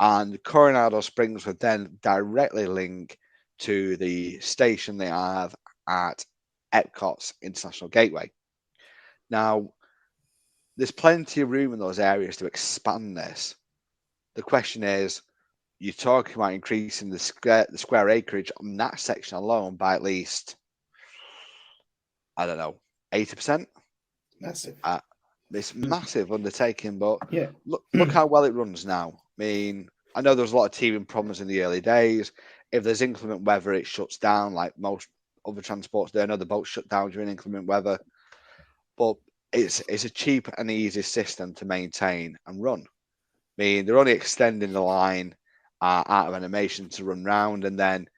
And Coronado Springs would then directly link to the station they have at Epcot's International Gateway. Now, there's plenty of room in those areas to expand this. The question is, you're talking about increasing the square acreage on that section alone by at least, I don't know, 80%. Massive. It's massive undertaking, but Yeah. look how well it runs now. I mean, I know there was a lot of teething problems in the early days. If there's inclement weather, it shuts down like most other transports do. I know the boats shut down during inclement weather, but it's a cheap and easy system to maintain and run. I mean, they're only extending the line out of animation to run round, and then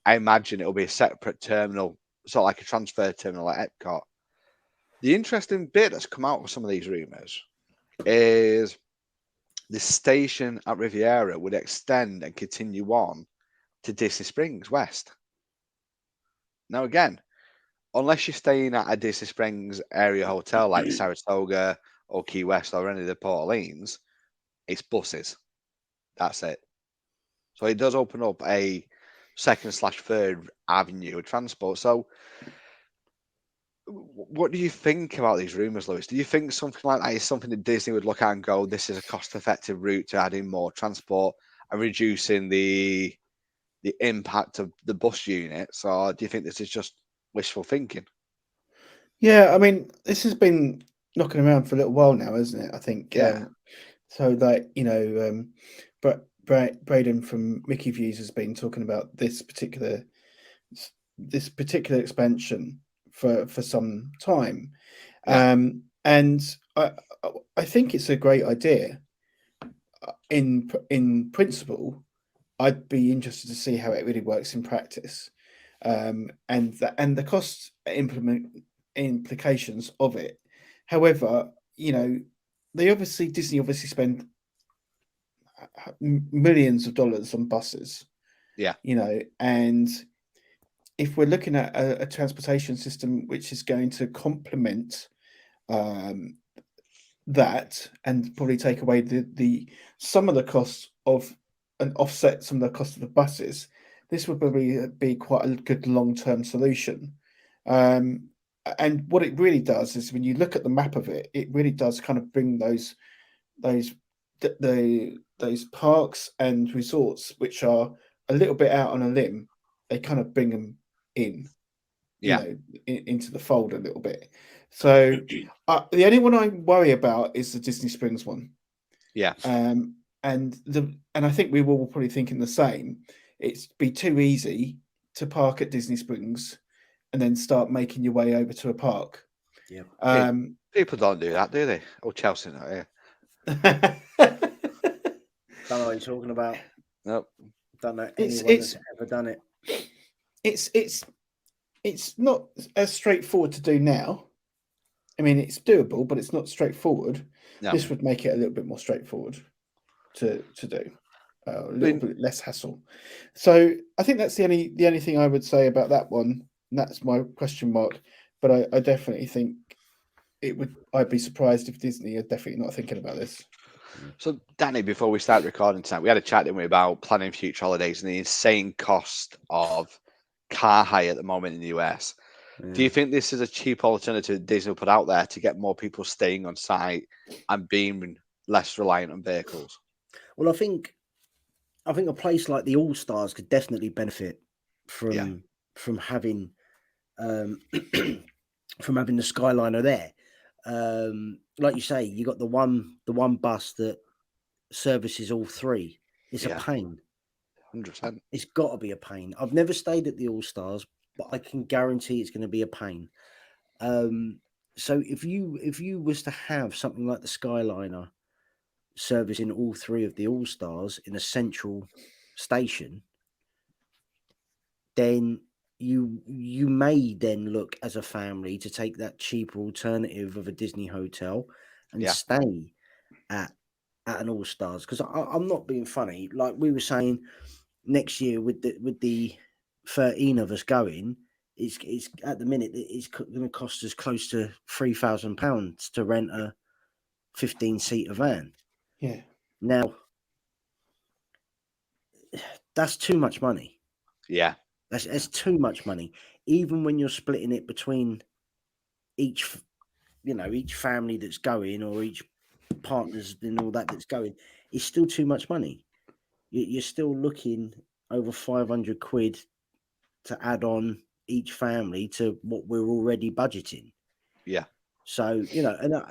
I imagine it'll be a separate terminal, sort of like a transfer terminal at Epcot. The interesting bit that's come out of some of these rumours is the station at Riviera would extend and continue on to Disney Springs West. Now, again, unless you're staying at a Disney Springs area hotel like Saratoga or Key West or any of the Port Orleans, it's buses. That's it. So it does open up a second/third avenue of transport. So what do you think about these rumours, Lewis? Do you think something like that is something that Disney would look at and go, this is a cost-effective route to adding more transport and reducing the impact of the bus units? Or do you think this is just wishful thinking? Yeah, I mean, this has been knocking around for a little while now, isn't it? I think. Yeah. So, like, Braden from Mickey Views has been talking about this particular expansion for some time, Yeah. and I think it's a great idea. In principle, I'd be interested to see how it really works in practice, and the cost implications of it. However, Disney obviously spend millions of dollars on buses. Yeah. And if we're looking at a transportation system which is going to complement that and probably take away the some of the costs of and offset some of the cost of the buses, this would probably be quite a good long-term solution. And what it really does is, when you look at the map of it, it really does kind of bring those parks and resorts which are a little bit out on a limb. They kind of bring them in, into the fold a little bit. So the only one I worry about is the Disney Springs one. Yeah. And I think we were all probably thinking the same. It'd be too easy to park at Disney Springs and then start making your way over to a park. Yeah. People don't do that, do they? Oh, Chelsea, not here. Don't know what you're talking about. Nope. Don't know anyone that's ever done it. It's not as straightforward to do now. I mean, it's doable, but it's not straightforward. No. This would make it a little bit more straightforward to do, a little bit less hassle. So I think that's the only thing I would say about that one. And that's my question mark. But I definitely think it would. I'd be surprised if Disney are definitely not thinking about this. So, Danny, before we start recording tonight, we had a chat, didn't we, about planning future holidays and the insane cost of car hire at the moment in the US. Yeah. Do you think this is a cheap alternative Disney will put out there to get more people staying on site and being less reliant on vehicles? Well, I think a place like the All Stars could definitely benefit from having from having the Skyliner there. Like you say, you got the one bus that services all three. It's a pain. 100%. It's got to be a pain. I've never stayed at the All Stars, but I can guarantee it's going to be a pain. So if you was to have something like the Skyliner servicing all three of the All Stars in a central station, then you may then look as a family to take that cheaper alternative of a Disney hotel and stay at an All Stars. Because I'm not being funny. Like we were saying, next year with the 13 of us going, it's at the minute it's going to cost us close to £3,000 to rent a 15-seater van. Yeah. Now that's too much money. Yeah. That's too much money. Even when you're splitting it between each family that's going, or each partners and all that's going, it's still too much money. You're still looking over 500 quid to add on each family to what we're already budgeting. Yeah. So, and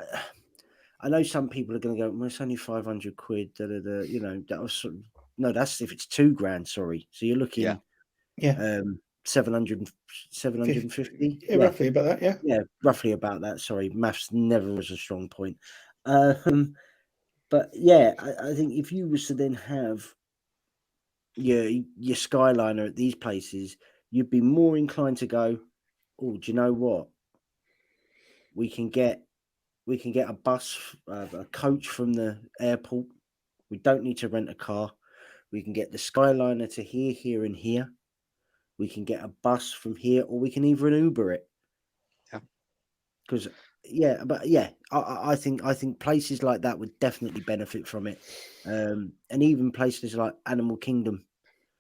I know some people are going to go, well, it's only 500 quid. That was no, that's if it's $2,000. Sorry. So you're looking, 750. Yeah, roughly about that. Yeah. Yeah, roughly about that. Sorry, maths never was a strong point. But yeah, I think if you was to then have your Skyliner at these places, you'd be more inclined to go, oh, do you know what? We can get a bus, a coach from the airport. We don't need to rent a car. We can get the Skyliner to here, here, and here. We can get a bus from here, or we can even Uber it. Yeah. Because I think places like that would definitely benefit from it, and even places like Animal Kingdom,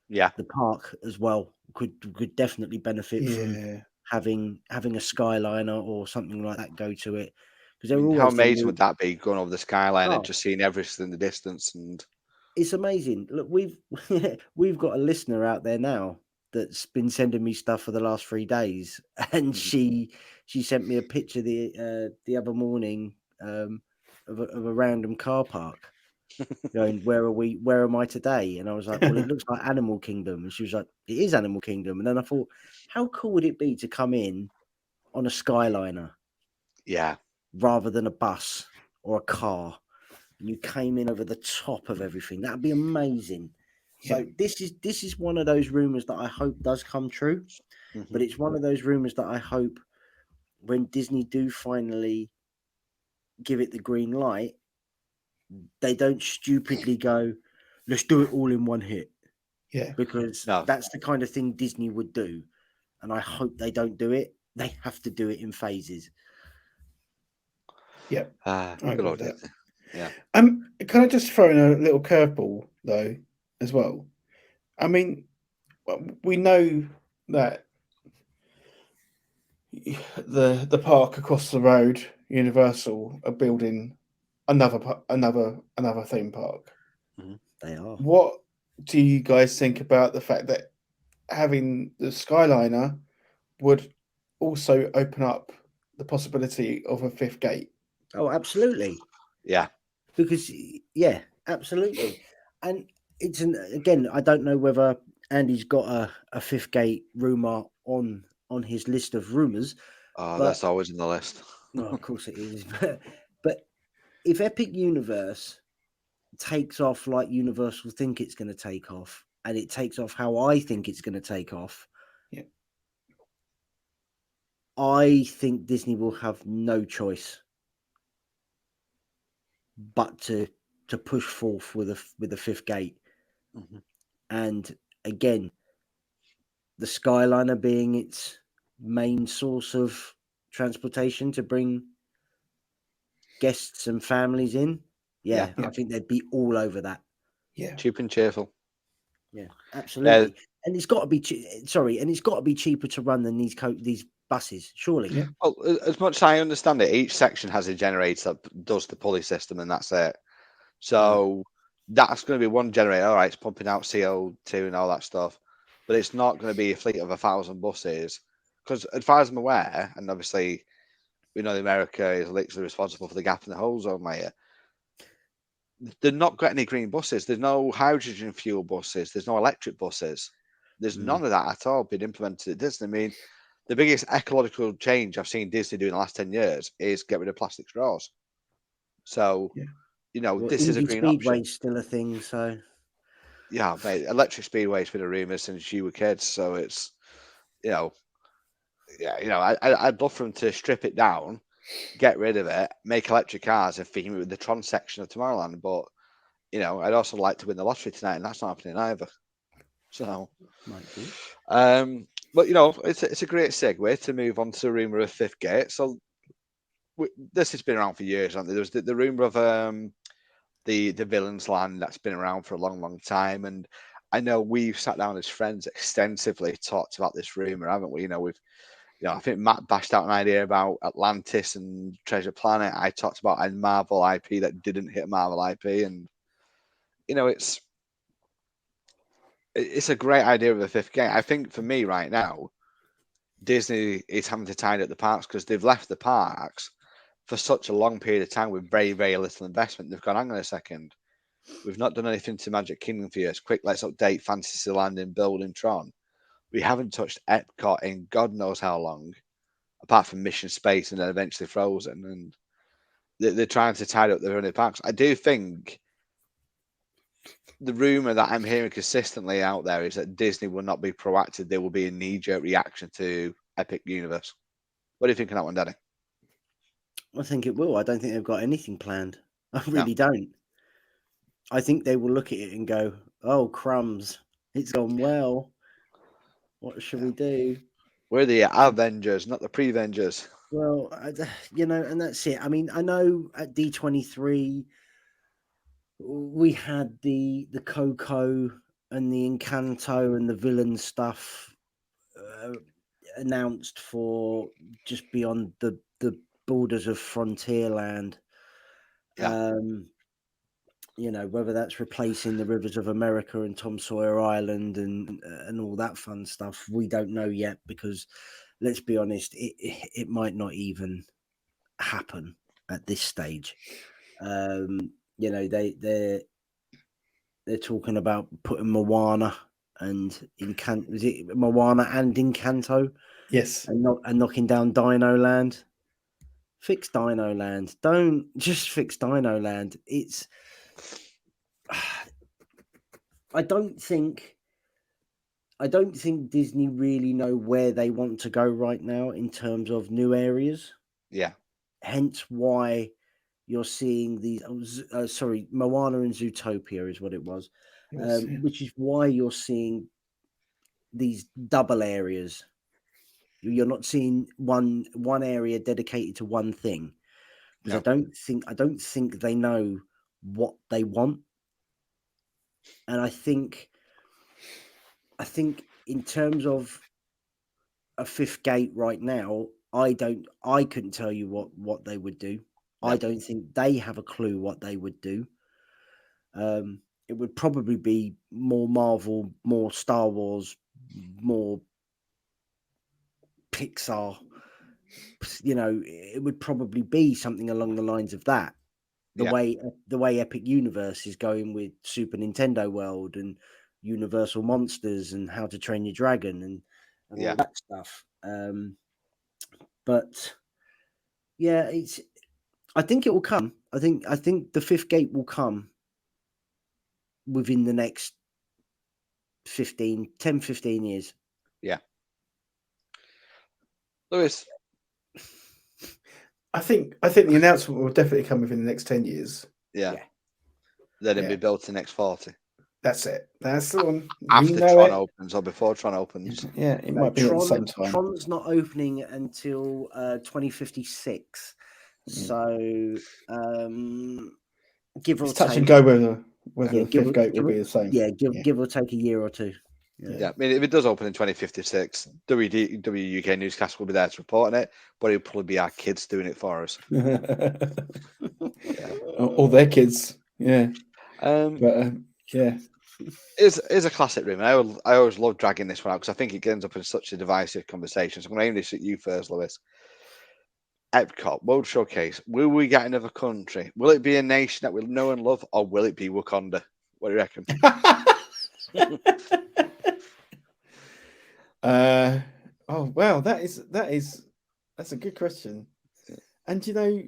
the park as well could definitely benefit from having a Skyliner or something like that go to it. Because how amazing would that be, going over the Skyliner and just seeing everything in the distance? And it's amazing. Look, we've got a listener out there now that's been sending me stuff for the last 3 days, and she sent me a picture the other morning of a random car park, going, where am I today? And I was like, well, it looks like Animal Kingdom, and she was like, it is Animal Kingdom. And then I thought, how cool would it be to come in on a Skyliner, rather than a bus or a car, and you came in over the top of everything? That'd be amazing. So this is one of those rumors that I hope does come true, but it's one of those rumors that I hope, when Disney do finally give it the green light, they don't stupidly go, let's do it all in one hit. Yeah, because that's the kind of thing Disney would do, and I hope they don't do it. They have to do it in phases. Yeah, I good agree idea. with that. Can I just throw in a little curveball though? as well. I mean, we know that the park across the road, Universal, are building another theme park. They are. What do you guys think about the fact that having the Skyliner would also open up the possibility of a fifth gate? Oh, absolutely. Yeah. Because yeah, absolutely. And it's again, I don't know whether Andy's got a fifth gate rumor on his list of rumors. Oh, But that's always in the list. no, of course it is. But if Epic Universe takes off like Universal think it's going to take off, and it takes off how I think it's going to take off, Yeah. I think Disney will have no choice but to push forth with a fifth gate. Mhm. And again, the Skyliner being its main source of transportation to bring guests and families in. Yeah, Yeah. I think they'd be all over that. Yeah. Cheap and cheerful. Yeah, absolutely. And it's got to be and it's got to be cheaper to run than these buses, surely. Yeah. Well, as much as I understand it, each section has a generator that does the pulley system, and that's it. So that's going to be one generator. All right, it's pumping out CO2 and all that stuff, but it's not going to be a fleet of 1,000 buses. Because as far as I'm aware, and obviously we know that America is literally responsible for the gap in the ozone layer. They're not got any green buses. There's no hydrogen fuel buses. There's no electric buses. There's none of that at all being implemented at Disney. I mean, the biggest ecological change I've seen Disney do in the last 10 years is get rid of plastic straws. So, Yeah. Well, this is a EV green option. Speedway's still a thing, so Yeah, mate, electric speedway's been a rumor since you were kids. So it's, yeah, I'd love for them to strip it down, get rid of it, make electric cars and theme it with the Tron section of Tomorrowland. But, I'd also like to win the lottery tonight, and that's not happening either. So, might do. But it's a great segue to move on to the rumor of fifth gate. So this has been around for years, hasn't there? There was the rumor of the villain's land that's been around for a long, long time, and I know we've sat down as friends extensively talked about this rumor, haven't we? I think Matt bashed out an idea about Atlantis and Treasure Planet. I talked about a Marvel IP that didn't hit Marvel IP, and it's a great idea of the fifth gate. I think for me right now, Disney is having to tidy up the parks because they've left the parks for such a long period of time with very, very little investment. They've gone, hang on a second, we've not done anything to Magic Kingdom for years. Quick, let's update Fantasyland and building Tron. We haven't touched Epcot in God knows how long, apart from Mission Space and then eventually Frozen. And they're trying to tidy up their own parks. I do think the rumor that I'm hearing consistently out there is that Disney will not be proactive. There will be a knee-jerk reaction to Epic Universe. What do you think of that one, Danny? I think it will. I don't think they've got anything planned. I really don't. I think they will look at it and go, "Oh, crumbs! It's gone well. What should we do?" We're the Avengers, not the pre-Vengers. Well, and that's it. I mean, I know at D23 we had the Coco and the Encanto and the villain stuff announced for just beyond the borders of Frontierland. Yeah. Whether that's replacing the Rivers of America and Tom Sawyer Island and all that fun stuff, we don't know yet because, let's be honest, it might not even happen at this stage. They're talking about putting Moana and Moana and Encanto? Yes. And knocking down Dino Land. Fix Dino Land. Don't just fix Dino Land. It's I don't think Disney really know where they want to go right now in terms of new areas. Yeah. Hence why you're seeing these. Moana and Zootopia is what it was, which is why you're seeing these double areas. You're not seeing one area dedicated to one thing because No. I don't think they know what they want. And I think in terms of a fifth gate right now, I couldn't tell you what they would do. I No. don't think they have a clue what they would do. It would probably be more Marvel, more Star Wars, more Pixar. You know, it would probably be something along the lines of that. The Yeah. way Epic Universe is going with Super Nintendo World and Universal Monsters and How to Train Your Dragon and all Yeah. that stuff. But yeah, I think it will come. I think the fifth gate will come within the next 10-15 years. Yeah. Lewis. I think the announcement will definitely come within the next 10 years. Yeah. Yeah. Then it'll Yeah. be built in the next 40. That's it. That's the one. After You know Tron it. opens or before Tron opens. Yeah, it No, might be at the same time. Tron's not opening until 2056. So give or It's touch take, and go whether yeah, the fifth gate will be the same. give or take a year or two. Yeah, I mean, if it does open in 2056, WDW UK Newscast will be there to report on it, but it'll probably be our kids doing it for us. Or their kids. Yeah. But yeah. It's a classic room. And I always love dragging this one out because I think it ends up in such a divisive conversation. So I'm going to aim this at you first, Lewis. Epcot World Showcase. Will we get another country? Will it be a nation that we'll know and love, or will it be Wakanda? What do you reckon? Oh wow, that's a good question. And you know,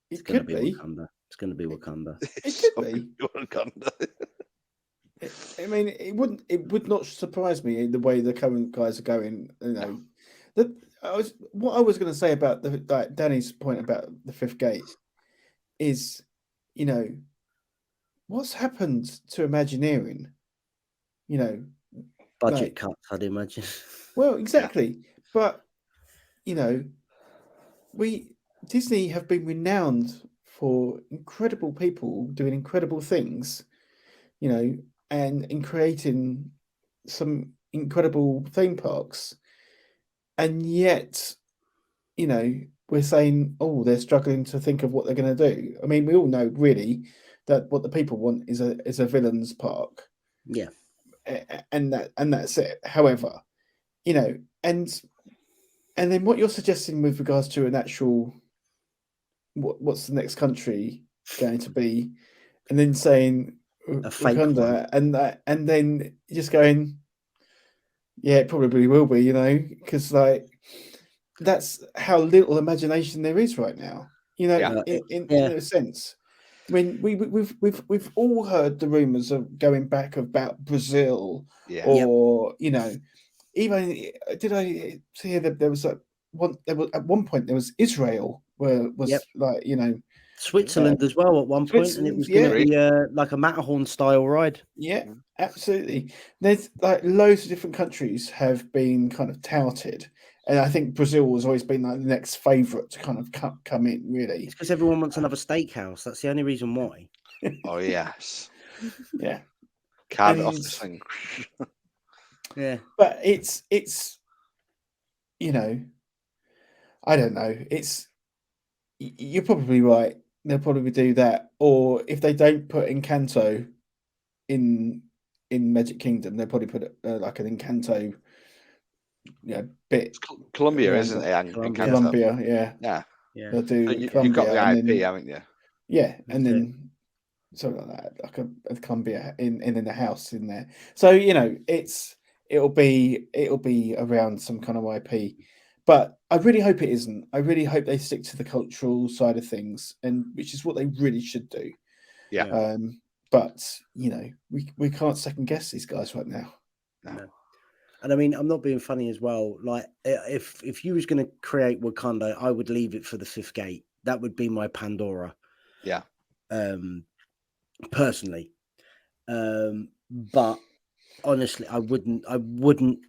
it could be Wakanda. It's going to be Wakanda. It could be Wakanda. I mean, it would not surprise me the way the current guys are going. You know, what I was going to say about Danny's point about the fifth gate is, you know, what's happened to Imagineering? You know, Budget cuts, I'd imagine. Well, exactly, but you know, Disney have been renowned for incredible people doing incredible things, you know, and in creating some incredible theme parks. And yet, you know, we're saying, oh, they're struggling to think of what they're going to do. I mean, we all know really that what the people want is a villains park. Yeah. And that's it. However, you know, and then what you're suggesting with regards to an actual what's the next country going to be, and then saying A fake Wakanda, and then just going, yeah, it probably will be, you know, because like that's how little imagination there is right now, you know, in a sense. I mean, we've all heard the rumors of going back about Brazil, or you know, even did I hear that there was at one point there was Israel where was like, you know, Switzerland as well at one point, and it was going to be like a Matterhorn style ride. Yeah, absolutely. There's like loads of different countries have been kind of touted, and I think Brazil has always been like the next favourite to kind of come in. Really, it's because everyone wants another steakhouse. That's the only reason why. Oh yes, yeah. Carve it off the thing. Yeah, but it's you know, I don't know. You're probably right. They'll probably do that, or if they don't put Encanto in Magic Kingdom, they'll probably put like an Encanto, bit. It's Colombia, isn't it? Colombia, yeah. They'll do so you've got the IP, haven't you? Yeah, and then something like that, like a Colombia in the house in there. So you know, it'll be around some kind of IP. But I really hope it isn't. I really hope they stick to the cultural side of things, and which is what they really should do. Yeah. But you know, we can't second guess these guys right now. No. And I mean, I'm not being funny as well. Like, if you was going to create Wakanda, I would leave it for the fifth gate. That would be my Pandora. Yeah. Personally, but honestly, I wouldn't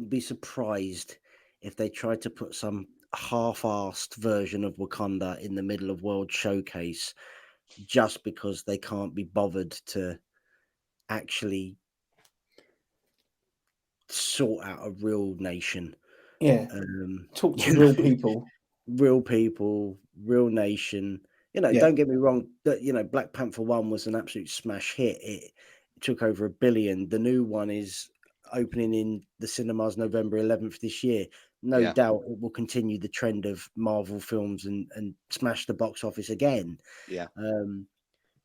be surprised if they tried to put some half-assed version of Wakanda in the middle of World Showcase, just because they can't be bothered to actually sort out a real nation. Yeah. Talk to you real know, people. real people, real nation. Yeah. Don't get me wrong. That Black Panther 1 was an absolute smash hit. It took over $1 billion. The new one is opening in the cinemas November 11th this year. No doubt it will continue the trend of Marvel films and smash the box office again. Yeah.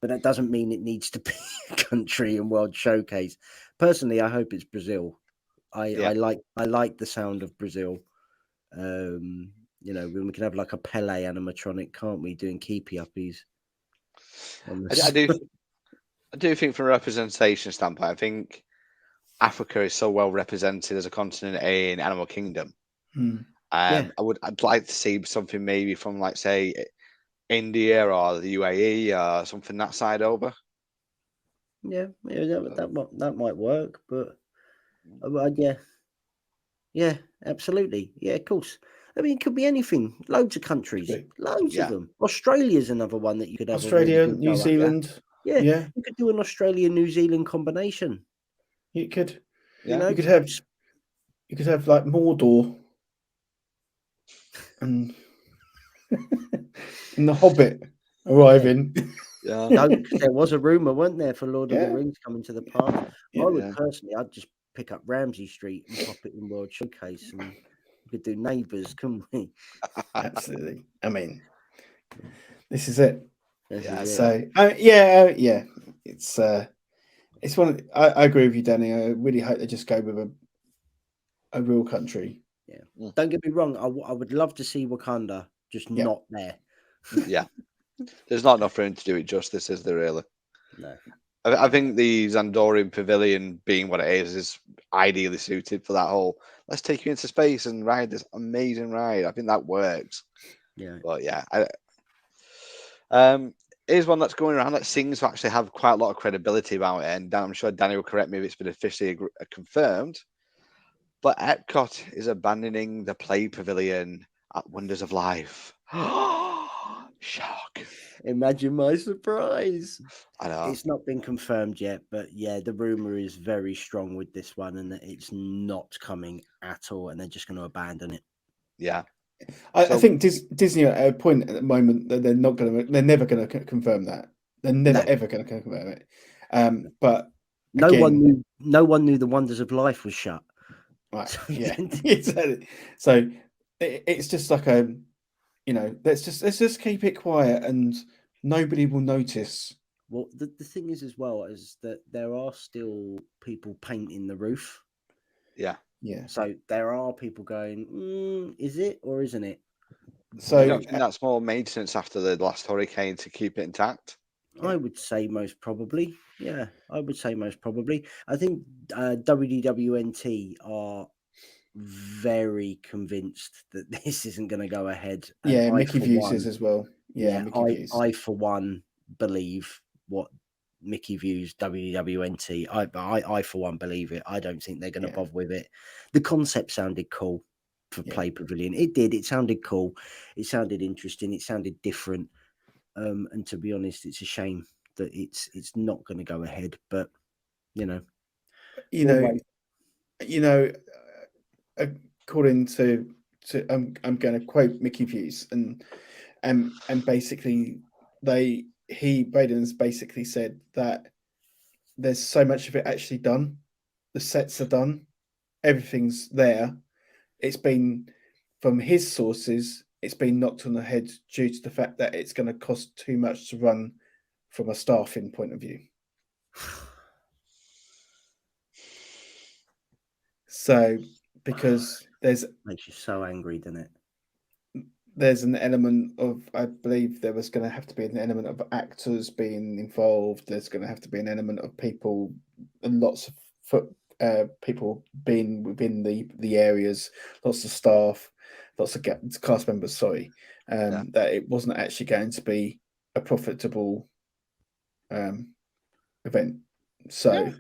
But that doesn't mean it needs to be a country and world showcase. Personally, I hope it's Brazil. I like the sound of Brazil. When we can have like a Pele animatronic, can't we, doing keepy uppies? I do think from a representation standpoint, I think Africa is so well represented as a continent in Animal Kingdom. I'd like to see something maybe from, like, say, India or the UAE or something that side over. That might work, but yeah, absolutely, yeah, of course. I mean, it could be anything. Loads of countries, loads of them. Australia's another one that you could have Australia, a really good New Zealand. Yeah, you could do an Australia-New Zealand combination. You could. Yeah. You could have like Mordor and the Hobbit arriving. Yeah. There was a rumor, weren't there, for Lord of the Rings coming to the park? Yeah. I would personally, I'd just pick up Ramsay Street and pop it in World Showcase, and we could do Neighbours, couldn't we? Absolutely. I mean, this is it. So it's one. I agree with you, Danny. I really hope they just go with a real country. Yeah. Don't get me wrong. I would love to see Wakanda, just not there. Yeah. There's not enough room to do it justice, is there, really? No. I think the Zandorian Pavilion, being what it is ideally suited for that whole, let's take you into space and ride this amazing ride. I think that works. Yeah. But yeah, here's one that's going around that seems to actually have quite a lot of credibility about it, and I'm sure Danny will correct me if it's been officially confirmed. But Epcot is abandoning the Play Pavilion at Wonders of Life. Shock. Imagine my surprise. I know. It's not been confirmed yet, but yeah, the rumor is very strong with this one, and that it's not coming at all, and they're just going to abandon it. Yeah. I think Disney are at a point at the moment that they're never going to confirm that. They're never ever going to confirm it. But no one knew the Wonders of Life was shut. Right. Yeah. Exactly. So it's just like let's just keep it quiet and nobody will notice. Well, the thing is as well is that there are still people painting the roof. Yeah. Yeah. So there are people going, is it or isn't it? So you don't think that's more maintenance after the last hurricane to keep it intact? I would say most probably. Yeah, I would say most probably. I think WDWNT are very convinced that this isn't going to go ahead. And yeah, Mickey Views is as well. Yeah, Mickey Views. I for one believe what Mickey Views WDWNT. I for one believe it. I don't think they're going to bother with it. The concept sounded cool for Play Pavilion. It did. It sounded cool. It sounded interesting. It sounded different. And to be honest, it's a shame that it's not going to go ahead. But according to I'm going to quote Mickey Views and basically Braden's basically said that there's so much of it actually done. The sets are done. Everything's there. It's been, from his sources, it's been knocked on the head due to the fact that it's going to cost too much to run from a staffing point of view. So, because makes you so angry, doesn't it? There's an element of, I believe there was going to have to be an element of actors being involved. There's going to have to be an element of people, and lots of people being within the areas, lots of staff, lots of cast members. Sorry, that it wasn't actually going to be a profitable event. So,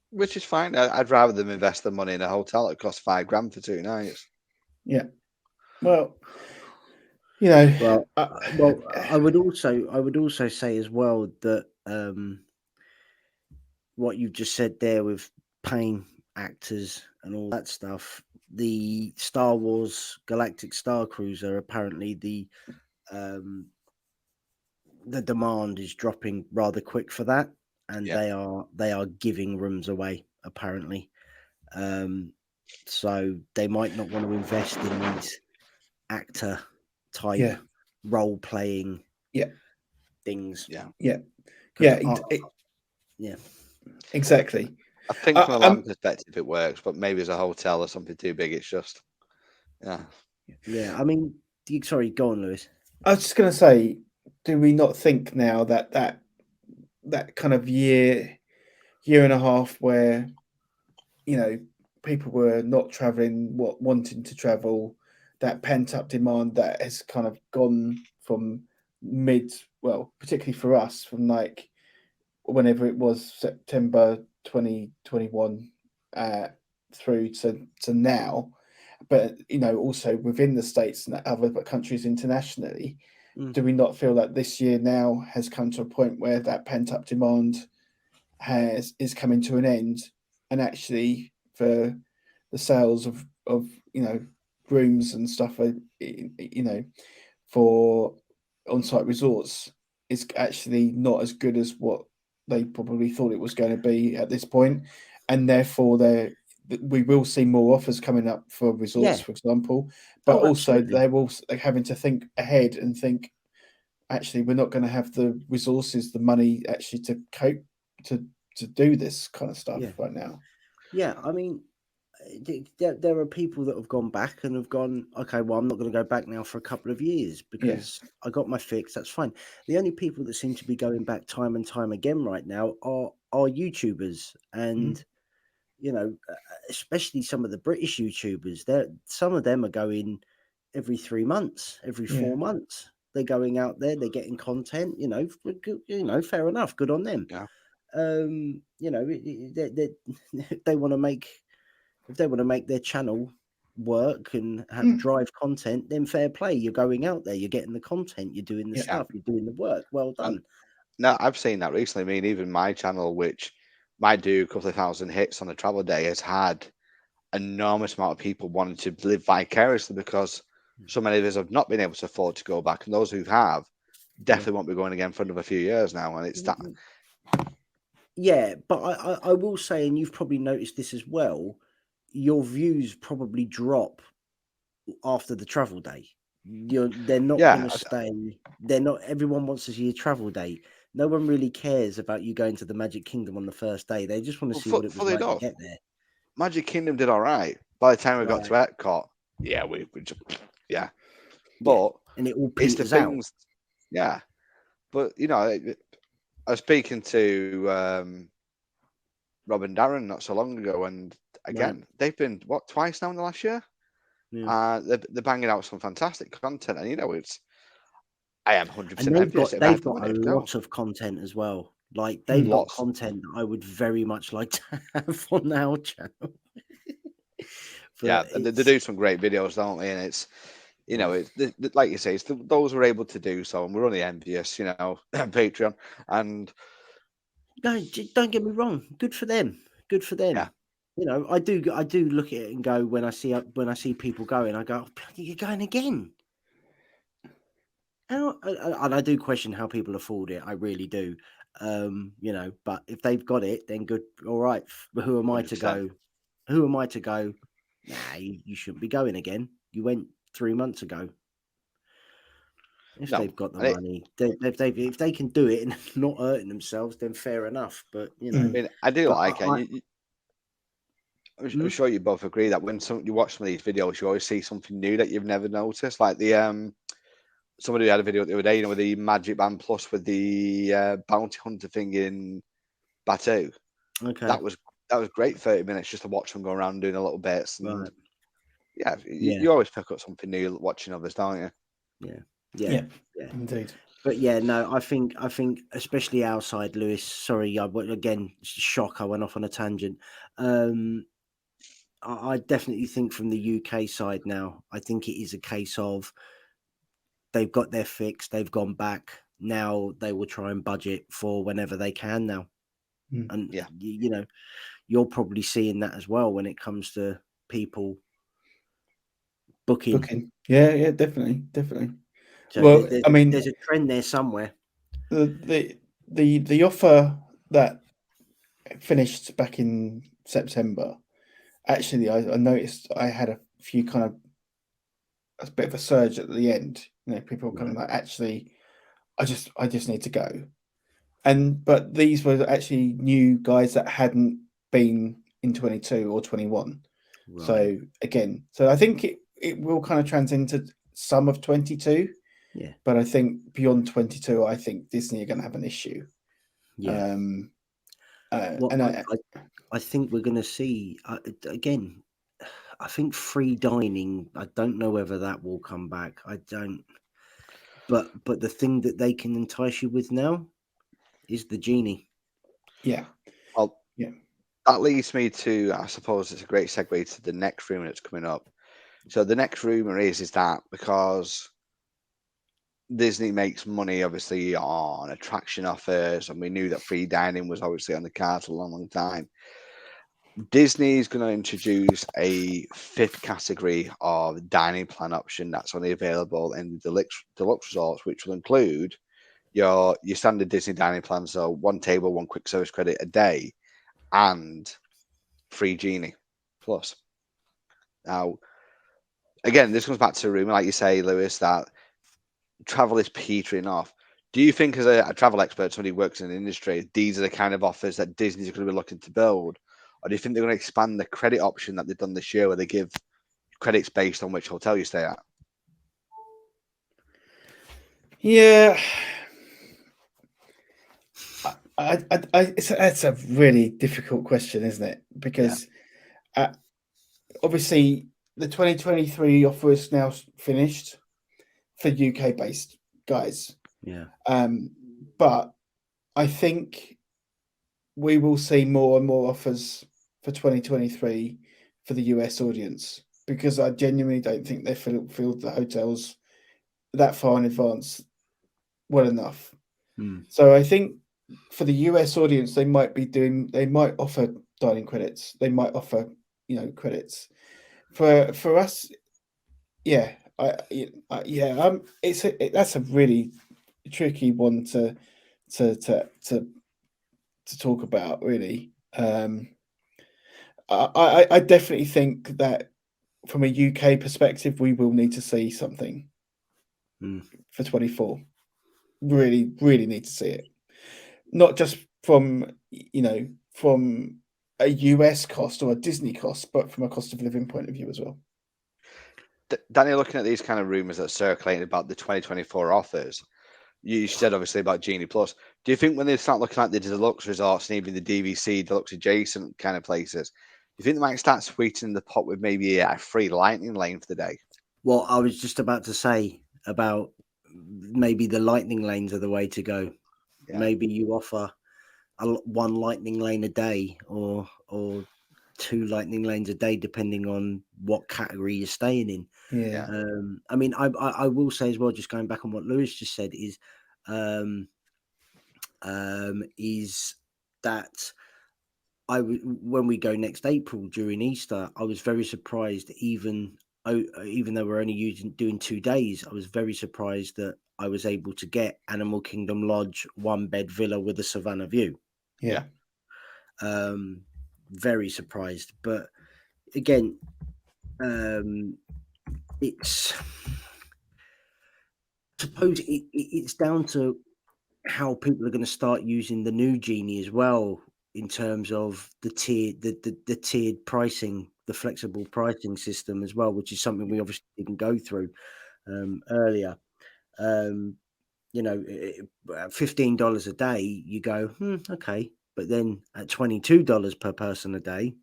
which is fine. I'd rather them invest the money in a hotel that costs $5,000 for 2 nights. Yeah. Well, I would also say as well that what you just said there with paying actors and all that stuff, the Star Wars Galactic Star Cruiser, apparently the demand is dropping rather quick for that, and Yeah. they are giving rooms away apparently. So they might not want to invest in these actor type Yeah. role playing Yeah. things. Yeah. Yeah. 'Cause Yeah. yeah. Exactly. I think from a I'm land perspective it works, but maybe as a hotel or something too big, it's just yeah. Yeah. I mean, sorry, go on, Lewis. I was just going to say, do we not think now that that kind of year and a half where people were not traveling, wanting to travel, that pent up demand that has kind of gone from particularly for us, from like whenever it was September 2021 through to now, but also within the States and other countries internationally. Do we not feel that this year now has come to a point where that pent up demand is coming to an end, and actually for the sales of rooms and stuff, for on-site resorts is actually not as good as what they probably thought it was going to be at this point, and therefore we will see more offers coming up for resorts, Yeah. for example, but Oh, also absolutely. they're having to think ahead and think, actually, we're not going to have the resources, the money actually to cope to do this kind of stuff Yeah. right now. Yeah. I mean, there are people that have gone back and have gone, okay, well, I'm not going to go back now for a couple of years because I got my fix. That's fine. The only people that seem to be going back time and time again right now are YouTubers, and especially some of the British YouTubers. Some of them are going every 3 months, every 4 months. They're going out there. They're getting content. Fair enough. Good on them. Yeah. They want to make. If they want to make their channel work and drive content, then fair play. You're going out there, you're getting the content, you're doing the Yeah. stuff, you're doing the work. Well done. And no, I've seen that recently. I mean, even my channel, which might do a couple of thousand hits on a travel day, has had enormous amount of people wanting to live vicariously because so many of us have not been able to afford to go back, and those who have definitely won't be going again for another few years now. And it's that. Yeah, but I will say, and you've probably noticed this as well, your views probably drop after the travel day. They're not Yeah, going to stay. They're not. Everyone wants to see your travel day. No one really cares about you going to the Magic Kingdom on the first day. They just want to see what it was fully like to enough, get there. Magic Kingdom did all right. By the time we got to Right. Epcot, yeah, we just Yeah, but and it all it's the peters out. things, yeah. But I was speaking to Rob and Darren not so long ago, and again, they've been twice now in the last year. Yeah. They're banging out some fantastic content, and I am 100% And envious if I they've have to got win a it if they don't. lot of content as well. Like they've got Lots, content that I would very much like to have on our channel. yeah. But They it's do some great videos, don't they? And it's it's like you say, it's those who are able to do so, and we're only envious, Patreon, and no, don't get me wrong. Good for them. Good for them. yeah, I do look at it and go, when I see people going, I go, oh, bloody, you're going again. And I do question how people afford it. I really do. But if they've got it, then good. All right. But who am I to 100%. go? Who am I to go? Nah, you shouldn't be going again. You went 3 months ago. If No, they've got the and money, if they can do it and not hurting themselves, then fair enough. But I mean, I do but like it. I'm sure you both agree that when you watch some of these videos, you always see something new that you've never noticed. Like the somebody had a video the other day, with the Magic Band Plus with the bounty hunter thing in Batu. Okay. That was great. 30 minutes just to watch them go around doing a little bits, and Right. yeah, you always pick up something new watching others, don't you? Yeah. Indeed. But yeah, no, I think especially outside, Lewis. Sorry, again, shock. I went off on a tangent. I definitely think from the UK side now, I think it is a case of they've got their fix, they've gone back. Now they will try and budget for whenever they can now. And Yeah. you know, you're probably seeing that as well when it comes to people booking. Yeah, definitely. So Well, I mean, there's a trend there somewhere. the offer that finished back in September, actually, I noticed I had a few kind of a bit of a surge at the end. You know, people kind of like, actually, I just need to go. But these were actually new guys that hadn't been in 22 or 21. Right. So again, I think it will kind of trans into some of 22. Yeah. But I think beyond 22, I think Disney are going to have an issue. Yeah. Well, And I think we're going to see again. I think free dining. I don't know whether that will come back. I don't. But the thing that they can entice you with now is the genie. yeah, Well, yeah, that leads me to, I suppose it's a great segue to the next rumor that's coming up. So the next rumor is that because Disney makes money obviously on attraction offers, and we knew that free dining was obviously on the cards for a long time. Disney is going to introduce a fifth category of dining plan option that's only available in the deluxe resorts, which will include your standard Disney dining plan, so one table, one quick service credit a day, and free genie plus. Now, again, this comes back to a rumor, like you say, Lewis, that travel is petering off. Do you think, as a travel expert, somebody who works in the industry, these are the kind of offers that Disney's going to be looking to build? Or do you think they're going to expand the credit option that they've done this year, where they give credits based on which hotel you stay at? yeah. It's a really difficult question, isn't it? Because obviously the 2023 offer is now finished for UK based guys. Yeah. But I think we will see more and more offers for 2023 for the US audience, because I genuinely don't think they filled the hotels that far in advance well enough. So I think for the US audience, they might offer dining credits. They might offer, credits. For us, yeah, that's a really tricky one to talk about, really. I definitely think that from a UK perspective, we will need to see something for 24. Really, really need to see it. Not just from a US cost or a Disney cost, but from a cost of living point of view as well. Danny, looking at these kind of rumors that are circulating about the 2024 offers, you said obviously about Genie Plus. Do you think when they start looking at the deluxe resorts and even the DVC, deluxe adjacent kind of places, do you think they might start sweetening the pot with maybe a free lightning lane for the day? Well, I was just about to say about maybe the lightning lanes are the way to go. Yeah. Maybe you offer one lightning lane a day or two lightning lanes a day, depending on what category you're staying in. Yeah. I mean, I will say as well, just going back on what Lewis just said, is that when we go next April during Easter, I was very surprised, even though we're only doing 2 days, I was very surprised that I was able to get Animal Kingdom Lodge 1-bed villa with a Savannah view. Yeah. Very surprised. But again, it's, I suppose it's down to how people are going to start using the new Genie as well, in terms of the tiered pricing, the flexible pricing system as well, which is something we obviously didn't go through earlier. At $15 a day, you go, okay, but then at $22 per person a day,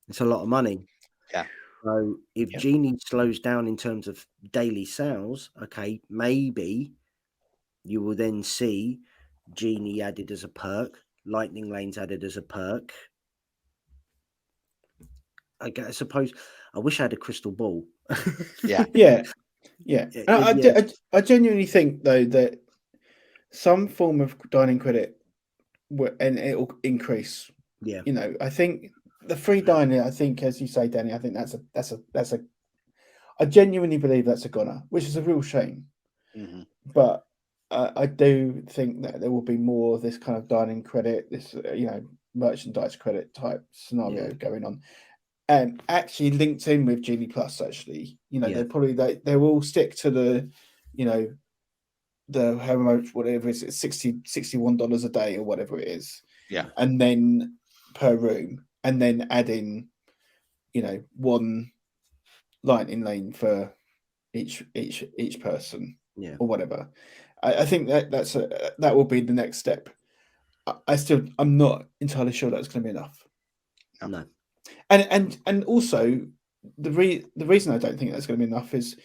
it's a lot of money. Yeah. So if Genie slows down in terms of daily sales, okay, maybe you will then see Genie added as a perk, lightning lanes added as a perk. I suppose I wish I had a crystal ball. Yeah. I genuinely think, though, that some form of dining credit and it'll increase. Yeah. You know, I think the free dining, I think, as you say, Danny, I think that's a I genuinely believe that's a goner, which is a real shame. Mm-hmm. But I do think that there will be more of this kind of dining credit, this merchandise credit type scenario going on, and actually linked in with Genie Plus. Actually, they will stick to the, the how much whatever it's $61 a day or whatever it is, and then per room, and then add in, one lighting lane for each person, or whatever. I think that will be the next step. I'm not entirely sure that's going to be enough. No. And also the reason I don't think that's going to be enough is,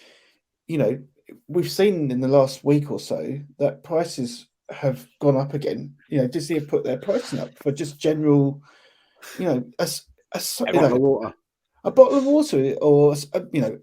we've seen in the last week or so that prices have gone up again. Disney have put their pricing up for just general, a bottle of water. A bottle of water, or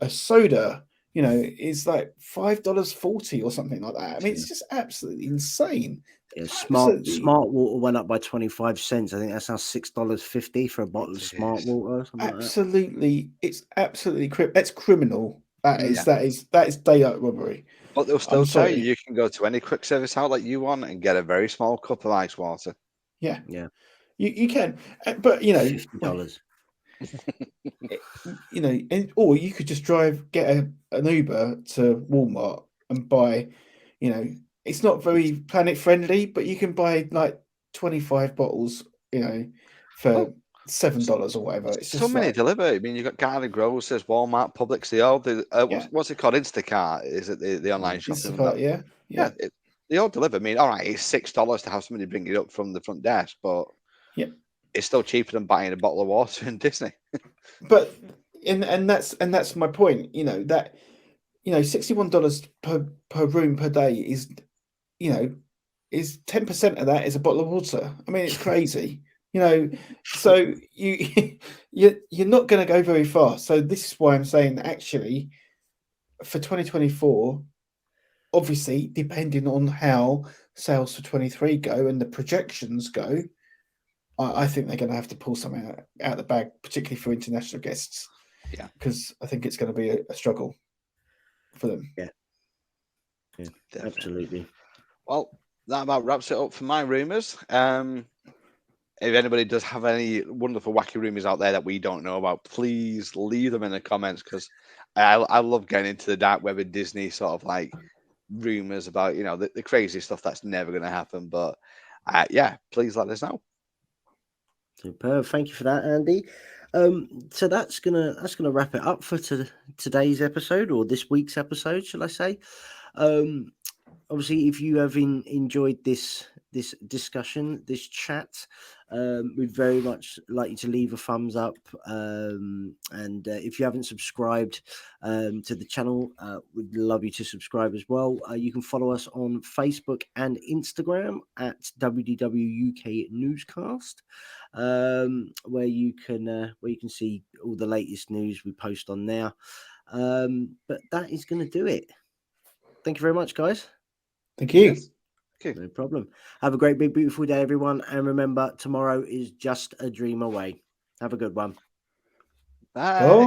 a soda, is like $5.40 or something like that. I mean, it's just absolutely insane. Yeah, smart water went up by 25 cents. I think that's now $6.50 for a bottle of smart water. Absolutely, it's absolutely that's criminal. That is daylight robbery. But they'll still tell you can go to any quick service outlet you want and get a very small cup of ice water. Yeah. You can, but $50. Or you could just get an Uber to Walmart and buy, it's not very planet friendly, but you can buy like 25 bottles, for $7 or whatever. It's so many deliver. I mean, you've got Garden Grocers, Walmart, Publix, they all do. What's it called? Instacart, is it the online shopping? Instacart, yeah. They all deliver. I mean, all right, it's $6 to have somebody bring it up from the front desk, but it's still cheaper than buying a bottle of water in Disney. But and that's my point. That $61 per room per day is 10% of that is a bottle of water. I mean, it's crazy. So you're not going to go very far. So this is why I'm saying that actually for 2024, obviously depending on how sales for 23 go and the projections go, I think they're going to have to pull something out of the bag, particularly for international guests. Yeah, because I think it's going to be a struggle for them. Yeah, absolutely. Well, that about wraps it up for my rumours. If anybody does have any wonderful wacky rumours out there that we don't know about, please leave them in the comments, because I love getting into the dark web of Disney sort of like rumours about the crazy stuff that's never going to happen. But please let us know. Superb. Thank you for that, Andy. So that's gonna wrap it up for today's episode, or this week's episode, shall I say? Obviously, if you have enjoyed this discussion, this chat, we'd very much like you to leave a thumbs up. And if you haven't subscribed to the channel, we'd love you to subscribe as well. You can follow us on Facebook and Instagram at WDW UK Newscast, where you can see all the latest news we post on there. But that is going to do it. Thank you very much, guys. Thank you. Yes. Okay. No problem. Have a great, big, beautiful day, everyone. And remember, tomorrow is just a dream away. Have a good one. Bye. Bye.